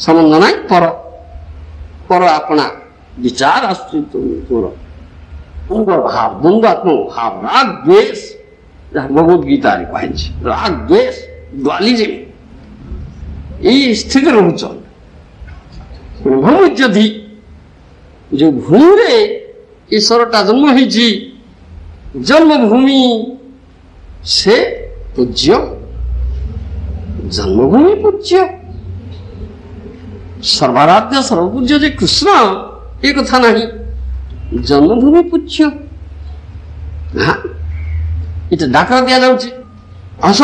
संबंध नहीं, पर पर अपना विचार अस्तित्व मोर भाव द्वंद्वात्मक भाव राग द्वेष भगवद गीता राग द्वेष दुआलिज्म ये स्थिति रोच भूमिज्यधि जो भूमि रे ईश्वरटा जन्म होइछि, जन्मभूमि से पूज्य, जन्मभूमि पूज्य, सर्वाराध्य सर्वपूज्य जे कृष्ण ये कथा नहीं, जन्मभूमि पूज्य। हाँ ये डाकरा दिया जाउछि, आस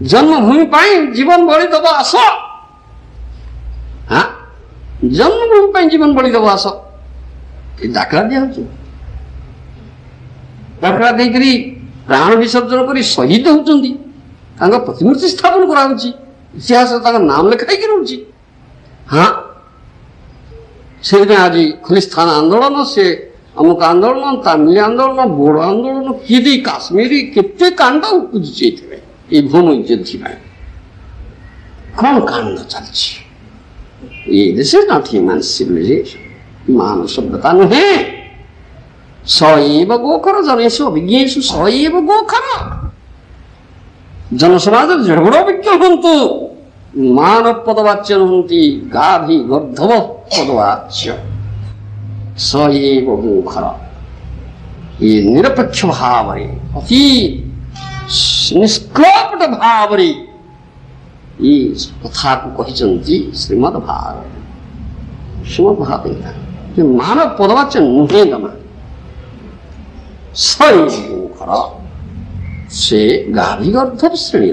जन्मभूमि पाई जीवन बलि दब आस। हाँ जन्मभूमि पाई जीवन बलि दब आस, डाकरा दिया डाकरा देकरी प्राण विसर्जन करी शहीद होउचंदी, तांका प्रतिमूर्ति स्थापन करा होउची, इतिहास तांका नाम लिखाई कि रहउची। हाँ से आज खलिस्तान आंदोलन से अमुक आंदोलन तमिल आंदोलन बोडो आंदोलन किदी काश्मीरी केते कांड उपजुची थे ये भूमि युद्ध में कौन कांड चलछि। ये this is not human civilisation, मानव सभ्यता नुहे। स एव गोखर जनेषु अभिज्ञेषु स एव गोखर। जनसमाज जड़बड़ अभिज्ञ हन्तु, मानव पदवाच्य नुहन्ति गाभि गर्धव पदवाच्य। स एव गोखर ये निरपेक्ष भाव रे अति निष्कपट भाव रे ये कथा को कहिचंती श्रीमद भागवत। श्रीमद भागवत मानव पदवाच्य नुहे जमा। सर से गाभिगर्भ श्रेणी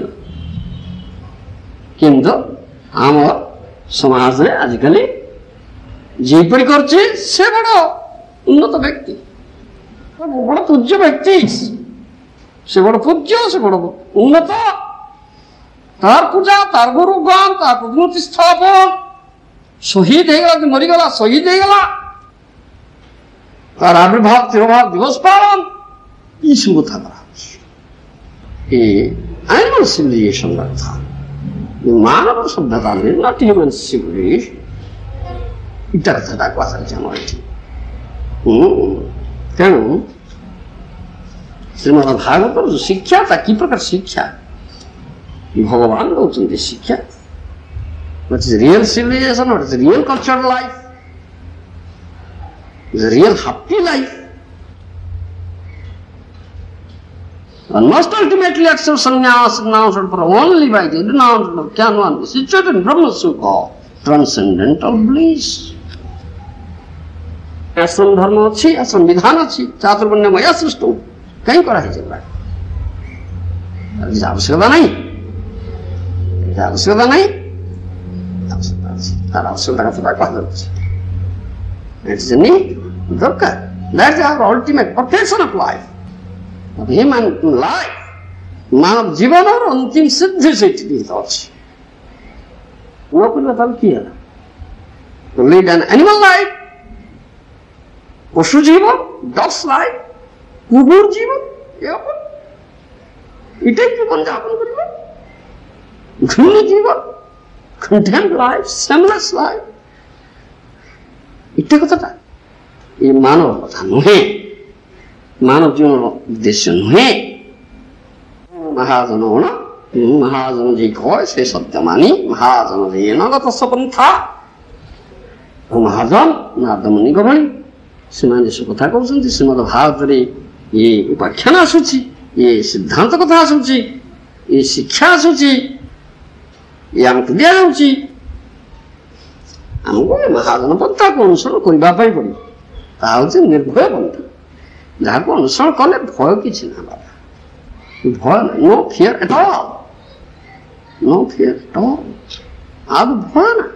किंतु आम समाज रे आजिकल जीपरी करছে से बड़ उन्नत व्यक्ति, बड़ पूज्य व्यक्ति, से बड़ पूज्य, से बड़ उन्नत, तार पूजा तार गुरुगान तार प्रतिमूर्ति स्थापन शहीद हो गला, मरीगला शहीद हो गला, तार आविर्भाव तिरुभाव दिवस पालन ये सब कथा करा। एनिमल सिविलाइजेशन था, मानव सभ्यता में नॉट ह्यूमन सिविलाइजेशन इटा कथा को आसार जाम एठी। तेणु श्रीमद भागवत जो शिक्षा था कि प्रकार शिक्षा भगवान दौरान शिक्षा what is real civilization, what is real cultural life, is a real happy life. One must ultimately accept sannyas announced for only by the announcement of Jnana situated in Brahma Sukha, transcendental bliss. आश्रम धर्म अच्छी, आश्रम विधान अच्छी, चातुर्वर्ण्य मया सृष्ट कहीं करा है चल रहा है, आवश्यकता नहीं, आवश्यकता नहीं, तार आवश्यकता का पता कहा जाता है। इट्स a need, दरकार, that's our ultimate perfection of life, of human life, मानव जीवन और अंतिम सिद्धि से निहित अछि। वो कुल बताओ किया, to lead an animal life, पशु जीवन, डॉग्स लाइफ, कुकुर जीवन, इटे जीवन जापन करिबो, घृण्य जीवन, content life, shameless life, मिथ्या कथा ये मानव कथा नुहे मानव जीवन उद्देश्य नुहे महाजन होना महाजन जी कह से सत्य मानी महाजन जी नगत सपंथा महाजन नारदमुनि गवणी से कथा कहते श्रीमद भारत ये उपाख्यान आसूची ये सिद्धांत कथा आसूची ये शिक्षा आसूची ये आमको दिया जाऊँगी आमको महाजन पंथा को अनुसरण करने पड़ो ताहूँ निर्भय पंथा जहाँ को अनुसरण कले भय किसी ना बाबा भय no fear at all no fear at all आज भय ना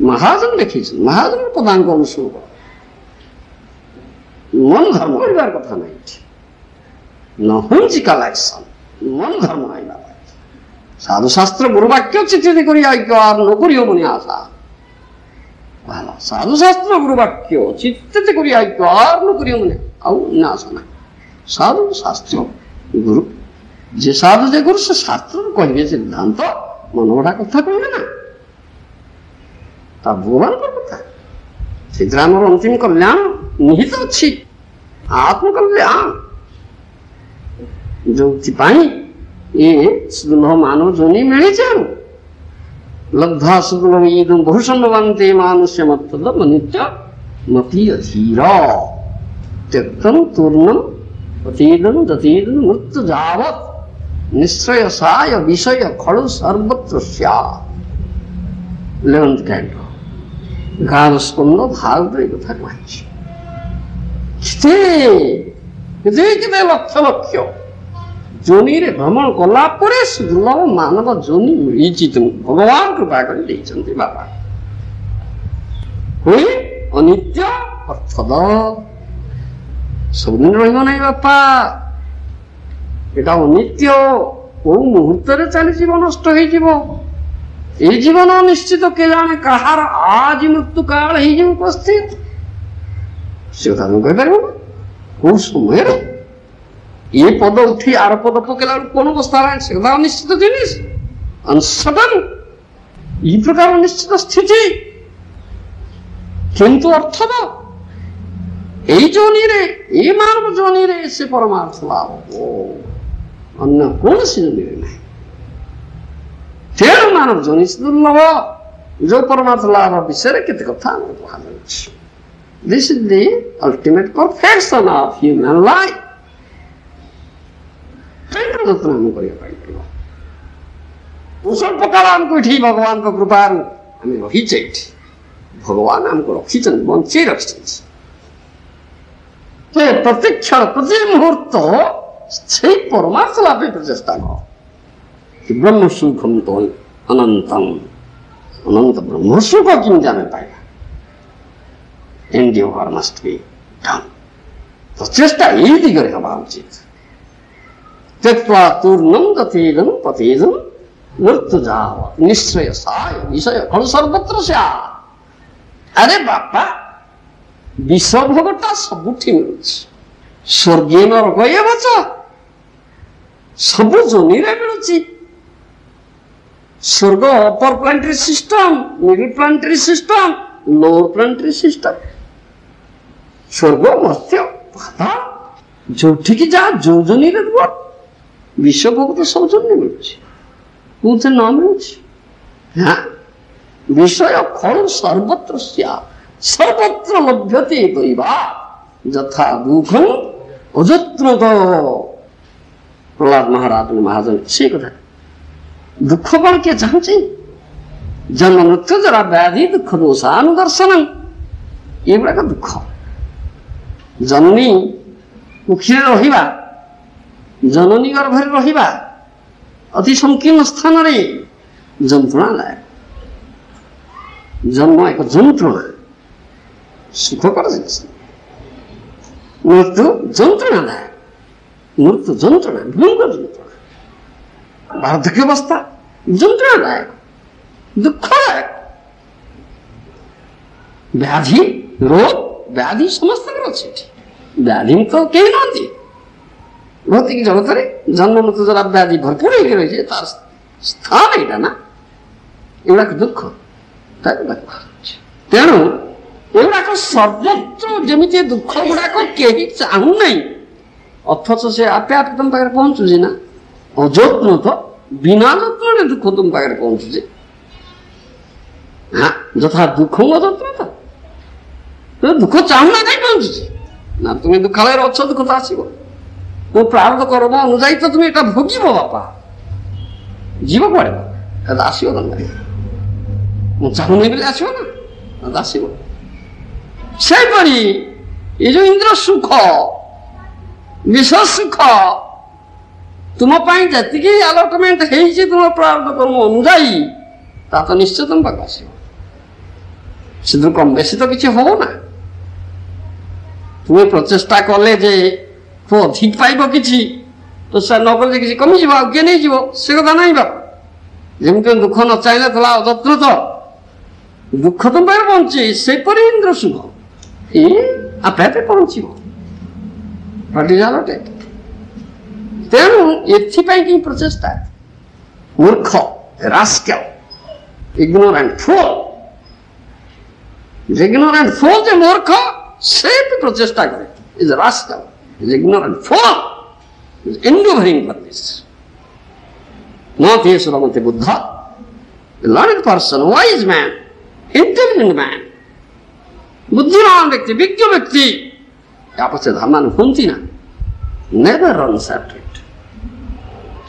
महाजन देखी महाजन पदांक अनुसरण कर मन धर्म कर कथा नहीं न हुंजिका लाइसन मन धर्म नहीं बाबा साधु शास्त्र गुरुवाक्य चिठ्ठी कर नौकरी हबनी आशा भाला साधु शास्त्र गुरुवाक्य चिठ्ठी कर नौकरी हबनी आउ आशा ना साधु शास्त्र गुरु जे साधु जे गुरु से शास्त्र कहे सिद्धांत मन गढ़ा कथा कहले ना भगवान कथा से अंतिम कल्याण निहित अच्छी आत्मकल्याण जो ये सुदुर्लभ मानव जोनि मिली लब्धा सुदुर्लभ ईदम बहुसंभवन्ते मानुष्य मत्तदम नित्य मती अधीर त्यक्तम तूर्णम अतीदम दतीदम मृत्यु जावत निश्चयसाय विषय खड़ु सर्वत्र स्यात् 11th canto 11 स्कंद भागवत ये कथा कही किते लक्ष लक्ष जोनि रे भ्रमण कला परे सुदुर्लभ मानव जोनि मिली तुम भगवान कृपा कर बाबा कोई अनित्य अर्थद सबदिन रही बापा यहाँ अनित्य कौ मुहूर्त चली नष्ट हो जीवन निश्चित के जाने कहार आज मृत्यु काल हो उपस्थित से कथा तुम कहीपर कौ समय ये पद उठी आर पद पकेला कौन अवस्था से कथा अनिश्चित जिनिस अनसर्टन ये प्रकार निश्चित स्थिति किंतु अर्थद यही जोनि रे ये मानव जोनि रे से परमार्थ लाभ हो अन्य कौन सी जोनि रे नहीं तेणु मानव जोनि से दुर्लभ जो परमार्थ लाभ विषय केते कथा this is the ultimate perfection of human life जत्न आम कर स्वल्प काल आमको ये भगवान को कृपा आम रहीचे भगवान आमको रखी बंचे रखी प्रत्येक क्षण प्रत्येक मुहूर्त से परमार्थ लाभ प्रचेषा कर ब्रह्म सुखम तो अनंतम अनंत ब्रह्म सुख किमती आम पाइबा एंड्योर मस्ट बी डन प्रचेषा यही दिगरे हवा उचित त्यक्त्वा तूर्णम दतीदम पतीदम मृत्यु जावत निश्चय साय विषय खड़ु सर्वत्र स्यात् अरे बापा विष भोगटा सबुठी मिलुछि स्वर्गीय नरक ये बच सब जोनि रे मिलुछि स्वर्ग upper planetary system middle planetary system lower planetary system स्वर्ग मर्त्य पाताल जोठी जा जो जोनि रे विश्व भोग तो सब जोनि मिलुछि कौन न मिलुछि हाँ विषय खड़ु सर्वत्र स्यात् सर्वत्र लभ्यते दैवा यथा दुखम अजत्र प्रहलाद महाराज महाजन से कथा दुख कौन किए चाहते जन्म मृत्यु जरा व्याधि दुख दोषानुदर्शन ये गुड़ाक दुख जननी मुखी रहा जननी गर्भ रहा अति संकीर्ण स्थान जंत्रणादायक जन्म एक जंत्रणा सुखकर जिनिस मृत्यु जंत्रणादायक मृत्यु जंत्रणा भयंकर जंत्रणा वार्धक्यावस्था जंत्रणादायक दुखदायक व्याधि रोग व्याधि समस्त अच्छे व्याधि तो कहीं ना भौतिक जगत में जन्म मृत्यु जरा व्याधि भरपूर हो रही तार स्थान यहाँ ना एगुड़ा दुख तेणु ଏଗୁଡାକ ସର୍ବତ୍ର ଯେମିତି ଦୁଃଖ ଗୁଡାକ କେହି ଚାହୁଁନାହିଁ, ଅଥଚ ସେ ଆପେ ଆପେ ତମ ପାଖରେ ପହଞ୍ଚୁଛି ନା। ଅଯତ୍ନ ତ ବିନା ଯତ୍ନରେ ଦୁଃଖ ତୁମ ପାଖରେ ପହଞ୍ଚୁଛି। ଯଥା ଦୁଃଖ ଅଯତ୍ନ ତ ଦୁଃଖ ଚାହୁଁନା କାହିଁ ପହଞ୍ଚୁଛି ନା। ତୁମେ ଦୁଃଖାଳୟରେ ଅଛ, ଦୁଃଖ ତ ଆସିବ। ମୋ ପ୍ରାରବ୍ଧ କର୍ମ ଅନୁଯାୟୀ ତ ତୁମେ ଏଟା ଭୋଗିବ ବାପା। ଯିବ କୁଆଡେ? ଆସିବ ତମ ମୁଁ ଚାହୁଁନି ବୋଲି ଆସିବ ନା, ଆସିବ। ସେହିପରି ଏ ଯୋଉ ଇନ୍ଦ୍ର ସୁଖ, ବିଶ୍ୱ ସୁଖ ତୁମ ପାଇଁ ଯେତିକି ଆଲଟମେଣ୍ଟ ହେଇଛି ତୁମ ପ୍ରାରବ୍ଧ କର୍ମ ଅନୁଯାୟୀ, ତା ତ ନିଶ୍ଚୟ ତମ ପାଖକୁ ଆସିବ। ସେଥିରୁ କମ ବେଶୀ ତ କିଛି ହବ ନା। ତୁମେ ପ୍ରଚେଷ୍ଟା କଲେ ଯେ ତୁ ଅଧିକ ପାଇବ କିଛି, ତ ସେ ନ କଲେ କିଛି କମିଯିବ, ଆଉ କିଏ ନେଇଯିବ? ସେ କଥା ନାହିଁ ବାପା। ଯେମିତି ଦୁଃଖ ନ ଚାହିଁଲେ ଥିଲା ଅଯତ୍ନ ତ ଦୁଃଖ ତୁମ ପାଖରେ ପହଞ୍ଚି, ସେପରି ଇନ୍ଦ୍ର ସୁଖ ଆପେ ଆପେ ପହଞ୍ଚିବ। ତେଣୁ ଏଥିପାଇଁ କି ପ୍ରଚେଷ୍ଟା? ମୂର୍ଖ, ରାସ୍କେଲ, ଇଗ୍ନୋରାଣ୍ଟ ଫୁଲ୍ ଯେ ମୂର୍ଖ, ସେ ବି ପ୍ରଚେଷ୍ଟା କରେ। Is rascal, is ignorant fool, is endeavouring for this. Not yes, Ramante Buddha, a learned person, wise man, intelligent man, बुद्धिमान व्यक्ति, विज्ञ व्यक्ति आपस में धर्मानुभूति ना, never runs after it.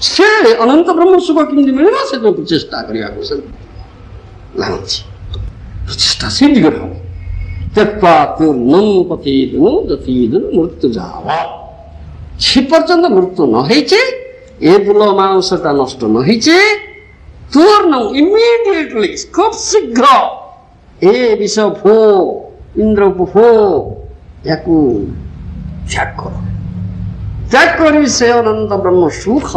से अनंत ब्रह्म सुख किंतु मिलेगा से तो प्रचेष्टा करिया को सब लांची प्रचेष्टा से भी करो। त्यक्त्वा पूर्णं पतिदनु दतिदनु मृत्यु जावा। छिपर्यंत मृत्यु न ହେଇଛି, ଏ ବୁଲ ମାନସଟା ନଷ୍ଟ ନ ହେଇଛି, ପୂର୍ଣ୍ଣ ଇମିଡିଏଟଲି ଖୁବ ଶୀଘ୍ର ଏ ବିଷ ଭୋ ଇନ୍ଦ୍ର ଭୋ ୟାକୁ ତ୍ୟାଗ କର। ତ୍ୟାଗ କରି ସେ ଅନନ୍ତ ବ୍ରହ୍ମ ସୁଖ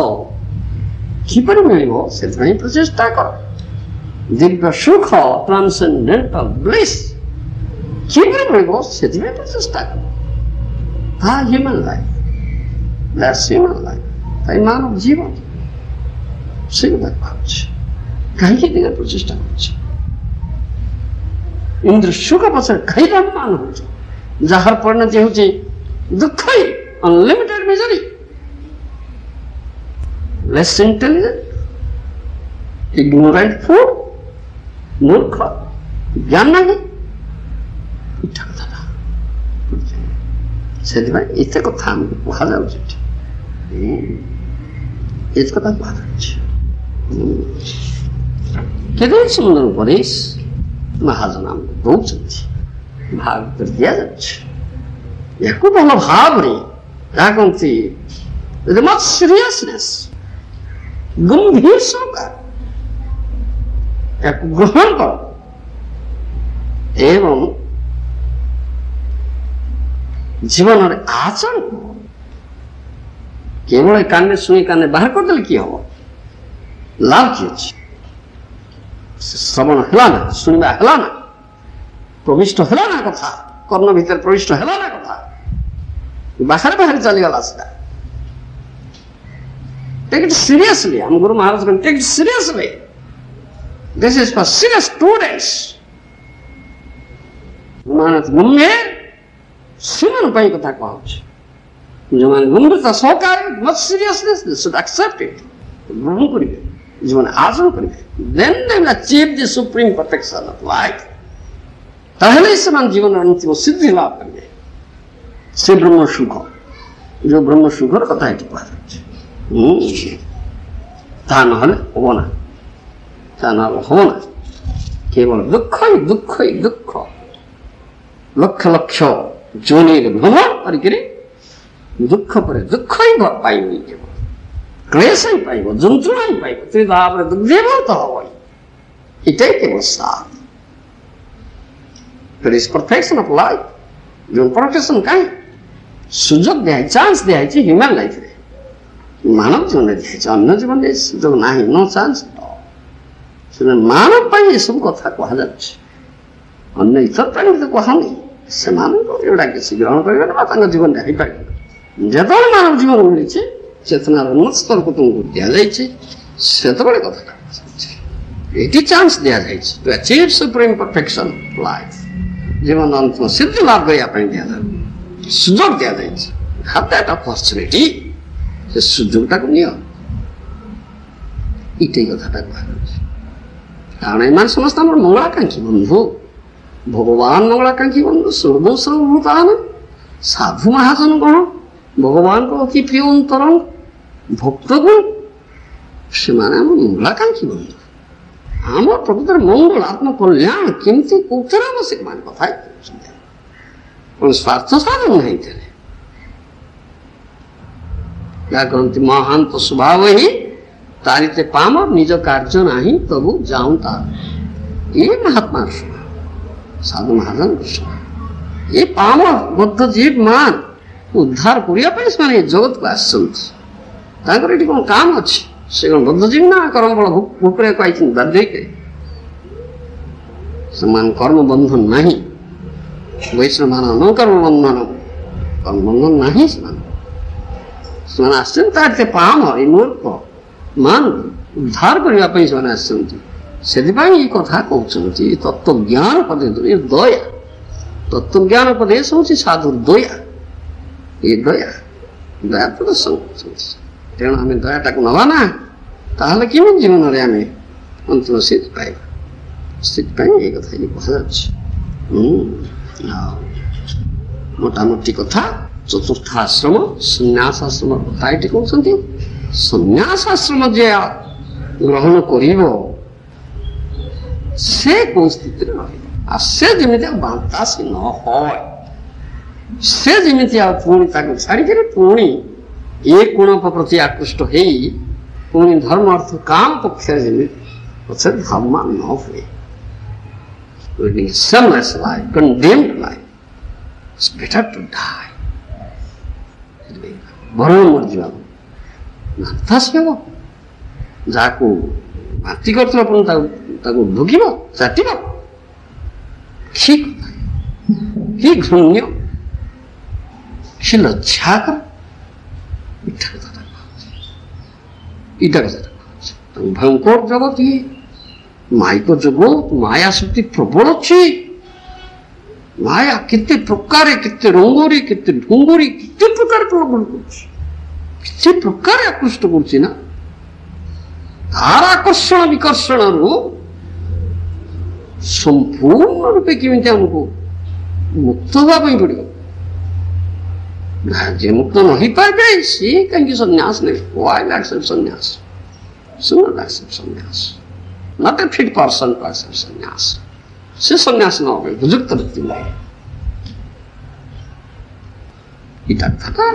କିପରି ମିଳିବ ସେଥିପାଇଁ ପ୍ରଚେଷ୍ଟା କର। ଦିବ୍ୟ ସୁଖ ଟ୍ରାନ୍ସେଣ୍ଡେଣ୍ଟାଲ ବ୍ଲିସ୍ କିପରି ମିଳିବ ସେଥିପାଇଁ ପ୍ରଚେଷ୍ଟା କର। ତାହା human life, that's human life. তাই মানব জীবন সে কথা ভাবছে, কাহিঁকি দিকে প্রচেষ্টা করছে। ইন্দ্র সুখ পছরে খাইবা মান হচ্ছে, যাহার পরিণতি হচ্ছে দুঃখই, unlimited misery, less intelligent, ignorant fool, মূর্খ, জ্ঞান ନାହିଁ। ମିଠା କଥାଟା ସେଥିପାଇଁ ଏତେ କଥା ଆମକୁ କୁହାଯାଉଛି ଏଠି। ଏତେ କଥା କୁହାଯାଉଛି। କେତେ ସୁନ୍ଦର ଉପଦେଶ ମହାଜନ ଆମକୁ ଦଉଛନ୍ତି, ଭାଗବତରେ ଦିଆଯାଉଛି। ୟାକୁ ଭଲ ଭାବରେ ଯାହା କହନ୍ତି ମଚ୍ ସିରିୟସନେସ୍, ଗମ୍ଭୀର ସହକାର ୟାକୁ ଗ୍ରହଣ କର ଏବଂ ଜୀବନରେ ଆଚରଣ କର। କେବଳ କାନେ ଶୁଣି କାନେ ବାହାର କରିଦେଲେ କି ହବ? ଲାଭ କି ଅଛି? ଶ୍ରବଣ ହେଲା ନା, ଶୁଣିବା ହେଲା ନା, ପ୍ରବିଷ୍ଟ ହେଲା ନା କଥା, କର୍ଣ୍ଣ ଭିତରେ ପ୍ରବିଷ୍ଟ ହେଲା ନା କଥା, ବାହାରେ ବାହାରେ ଚାଲିଗଲା ସେଟା। Take it seriously. ଆମ ଗୁରୁ ମହାରାଜ କହିଲେ take it seriously. This is for serious students. ଗମ୍ଭୀର ସେମାନଙ୍କ ପାଇଁ କଥା କୁହାଉଛି। ଯେଉଁମାନେ ଗମ୍ଭୀରତା ସହକାରେ ମଚ୍ ସିରିୟସନେସ୍ should accept it, ଗ୍ରହଣ କରିବେ, ଯେଉଁମାନେ ଆଚରଣ କରିବେ, then they will achieve the supreme perfection of life. ତାହେଲେ ସେମାନେ ଜୀବନର ଅନ୍ତିମ ସିଦ୍ଧି ଲାଭ କରିବେ। ସେ ବ୍ରହ୍ମ ସୁଖ, ଯୋଉ ବ୍ରହ୍ମ ସୁଖର କଥା ଏଠି କୁହାଯାଉଛି, ତାହା ନହେଲେ ହବ ନା, ତାହା ନହେଲେ ହବ ନା। କେବଳ ଦୁଃଖ ହିଁ ଦୁଃଖ ହିଁ ଦୁଃଖ, ଲକ୍ଷ ଲକ୍ଷ ଯୋନିରେ ଭ୍ରମଣ କରିକିରି ଦୁଃଖ ପରେ ଦୁଃଖ ହିଁ ପାଇବ, କେବଳ କ୍ଲେଶ ହିଁ ପାଇବ, ଯନ୍ତ୍ରଣା ହିଁ ପାଇବ, ତାପରେ ଦୁର୍ଦେବତ ହବ। ଏଇଟାই କେବଳ ସାର। There is perfection of life. ଯେଉଁ perfection କାହିଁ ସୁଯୋଗ ଦିଆହେଇଛି, ଚାନ୍ସ ଦିଆହେଇଛି ହ୍ୟୁମାନ୍ ଲାଇଫରେ, ମାନବ ଜୀବନରେ ଦିଆହେଇଛି, ଅନ୍ୟ ଜୀବନରେ ସୁଯୋଗ ନାହିଁ, ନୋ ଚାନ୍ସ। ମାନବ ପାଇଁ ଏସବୁ କଥା କୁହାଯାଉଛି, ଅନ୍ୟ ଇତର ପ୍ରାଣୀ ତ କୁହାନି। ସେମାନଙ୍କୁ ଏଗୁଡ଼ା କିଛି ଗ୍ରହଣ କରିବେ ବା ତାଙ୍କ ଜୀବନରେ ହେଇପାରିବେ। ଯେତେବେଳେ ମାନବ ଜୀବନ ମିଳିଛି, ଚେତନାର ଉନ୍ନତ ସ୍ତରକୁ ତୁମକୁ ଦିଆଯାଇଛି, ସେତେବେଳେ କଥାଟା କୁହାଯାଉଛି। ଏଠି ଚାନ୍ସ ଦିଆଯାଇଛି to achieve supreme perfection of life. ଜୀବନ ଅନ୍ତିମ ସିଦ୍ଧି ଲାଭ କରିବା ପାଇଁ ଦିଆଯାଉ ସୁଯୋଗ ଦିଆଯାଇଛି। have that opportunity ସେ ସୁଯୋଗଟାକୁ ନିଅ। ଏଇଟା କଥାଟା କୁହାଯାଉଛି। କାରଣ ଏମାନେ ସମସ୍ତେ ଆମର ମଙ୍ଗଳାକାଂକ୍ଷୀ ବନ୍ଧୁ, ଭଗବାନ ମଙ୍ଗଳାକାଂକ୍ଷୀ ବନ୍ଧୁ। ସର୍ବସର୍ବଭୂତାନ ସାଧୁ ମହାଜନ ଗଣ ଭଗବାନଙ୍କ ଅତି ପ୍ରିୟ ଅନ୍ତରଙ୍ଗ ଭକ୍ତଗଣ ସେମାନେ ଆମ ମଙ୍ଗଳାକାଂକ୍ଷୀ ବନ୍ଧୁ। ଆମ ପ୍ରକୃତରେ ମଙ୍ଗଳ ଆତ୍ମକଲ୍ୟାଣ କେମିତି କୋଉଥିରେ ଆବଶ୍ୟକ ମାନେ କଥା ହେଇଛନ୍ତି। କ'ଣ ସ୍ୱାର୍ଥ ସାଧନ ହେଇଥିଲେ ଯାହା କହନ୍ତି ମହାନ୍ତ ସ୍ୱଭାବ ହିଁ ତାରିତେ ପାମ ନିଜ କାର୍ଯ୍ୟ ନାହିଁ ତବୁ ଯାଉଁ ତାର। ଏ ମହାତ୍ମା ସାଧୁ ମହାଜନ ଏ ପାମ ବଦ୍ଧ ଜୀବ ମାନ ଉଦ୍ଧାର କରିବା ପାଇଁ ସେମାନେ ଏ ଜଗତକୁ ଆସିଛନ୍ତି। ତାଙ୍କର ଏଠି କ'ଣ କାମ ଅଛି? ସେ କ'ଣ ବଦ୍ଧଜୀବ ନା କର୍ମ ବଳ ଭୋଗ କରିବାକୁ ଆଇଛନ୍ତି ବାଧ୍ୟ ହେଇକି? ସେମାନେ କର୍ମ ବନ୍ଧନ ନାହିଁ। ବୈଷ୍ଣବ ମାନ କର୍ମ ବନ୍ଧନ, କର୍ମ ବନ୍ଧନ ନାହିଁ। ସେମାନେ ଆସିଛନ୍ତି ତାରିତେ ପାମ ଏ ମୂର୍ଖ ମାନ ଉଦ୍ଧାର କରିବା ପାଇଁ ସେମାନେ ଆସିଛନ୍ତି। ସେଥିପାଇଁ ଏ କଥା କହୁଛନ୍ତି ତତ୍ତ୍ୱଜ୍ଞାନ ପଦେଶ ଏ ଦୟା। ତତ୍ତ୍ୱଜ୍ଞାନ ପଦେଶ ହେଉଛି ସାଧୁ ଦୟା। ଏ ଦୟା ଦୟା ପ୍ରଦର୍ଶନ କରୁଛନ୍ତି। ତେଣୁ ଆମେ ଦୟାଟାକୁ ନେବା ନା, ତାହେଲେ କେମିତି ଜୀବନରେ ଆମେ ଅନ୍ତିମ ସିଦ୍ଧି ପାଇବା। ସେଥିପାଇଁ ଏ କଥା କୁହାଯାଉଛି। ମୋଟାମୋଟି କଥା ଚତୁର୍ଥ ଆଶ୍ରମ ସନ୍ନ୍ୟାସ ଆଶ୍ରମ କଥା ଏଠି କହୁଛନ୍ତି। ସନ୍ନ୍ୟାସ ଆଶ୍ରମ ଯେ ଗ୍ରହଣ କରିବ ସେ କୋଉ ସ୍ଥିତିରେ ରହିବ, ଆଉ ସେ ଯେମିତି ଆଉ ବାନ୍ତାସୀ ନ হয়, ସେ ଯେମିତି ଆଉ ପୁଣି ତାକୁ ଛାଡ଼ିକରି ପୁଣି ଏ ଗୁଣପ ପ୍ରତି ଆକୃଷ୍ଟ ହେଇ ପୁଣି ଧର୍ମ ଅର୍ଥ କାମ ପକ୍ଷରେ ଯେମିତି ପଛରେ ଧର୍ମ ନ ହୁଏ। Living a sinless life, condemned life, it's better to die. ବରଣ ମରିଯିବାକୁ ବାନ୍ତାସୀ ହେବ। ଯାହାକୁ ମାଟି କରିଥିବ ପୁଣି ତାକୁ ଭୋଗିବ, ଚାଟିବ। କି ଘୃଣ୍ୟ, କି ଲଜ୍ଜାକର। ଏଇଟା କଥାଟା କହୁଛି। ଭୟଙ୍କର ଜଗତ ଇଏ, ମାଇକ ଜଗତ, ମାୟା ଶକ୍ତି ପ୍ରବଳ ଅଛି। ମାୟା କେତେ ପ୍ରକାରେ, କେତେ ରଙ୍ଗରେ, କେତେ ଢଙ୍ଗରେ, କେତେ ପ୍ରକାର ପ୍ରଲୋଭନ କରୁଛି, କେତେ ପ୍ରକାର ଆକୃଷ୍ଟ କରୁଛି ନା। ତାର ଆକର୍ଷଣ ବିକର୍ଷଣରୁ ସମ୍ପୂର୍ଣ୍ଣ ରୂପେ କେମିତି ଆମକୁ ମୁକ୍ତ ହେବା ପାଇଁ ପଡ଼ିବ। ଯେ ମୁକ୍ତ ନ ହେଇପାରିବେ ସିଏ କାହିଁକି ସନ୍ନ୍ୟାସ ନେବେ? Why accept ସନ୍ନ୍ୟାସ? Should not accept ସନ୍ନ୍ୟାସ। Not a fit person to accept ସନ୍ନ୍ୟାସ। ସେ ସନ୍ନ୍ୟାସ ନ হবে ଉପଯୁକ୍ତ ବ୍ୟକ୍ତି ନାହିଁ। ଏଇଟା କଥାଟା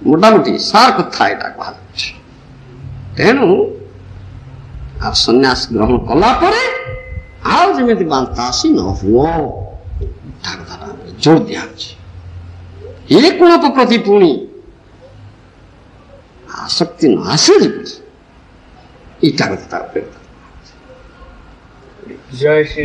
ମୋଟାମୋଟି ସାର କଥା ଏଇଟା କୁହାଯାଉଛି। ତେଣୁ ଆଉ ସନ୍ନ୍ୟାସ ଗ୍ରହଣ କଲା ପରେ ଆଉ ଯେମିତି ବାନ୍ତାସୀ ନ ହୁଅ, କଥାଟା ଜୋର ଦିଆଯାଉଛି। ଏ ଗୁଣପ ପ୍ରତି ପୁଣି ଆସକ୍ତି ନ ଆସେ ଯେମିତି, ଏଇଟା କଥା। ଜୟ ଶ୍ରୀ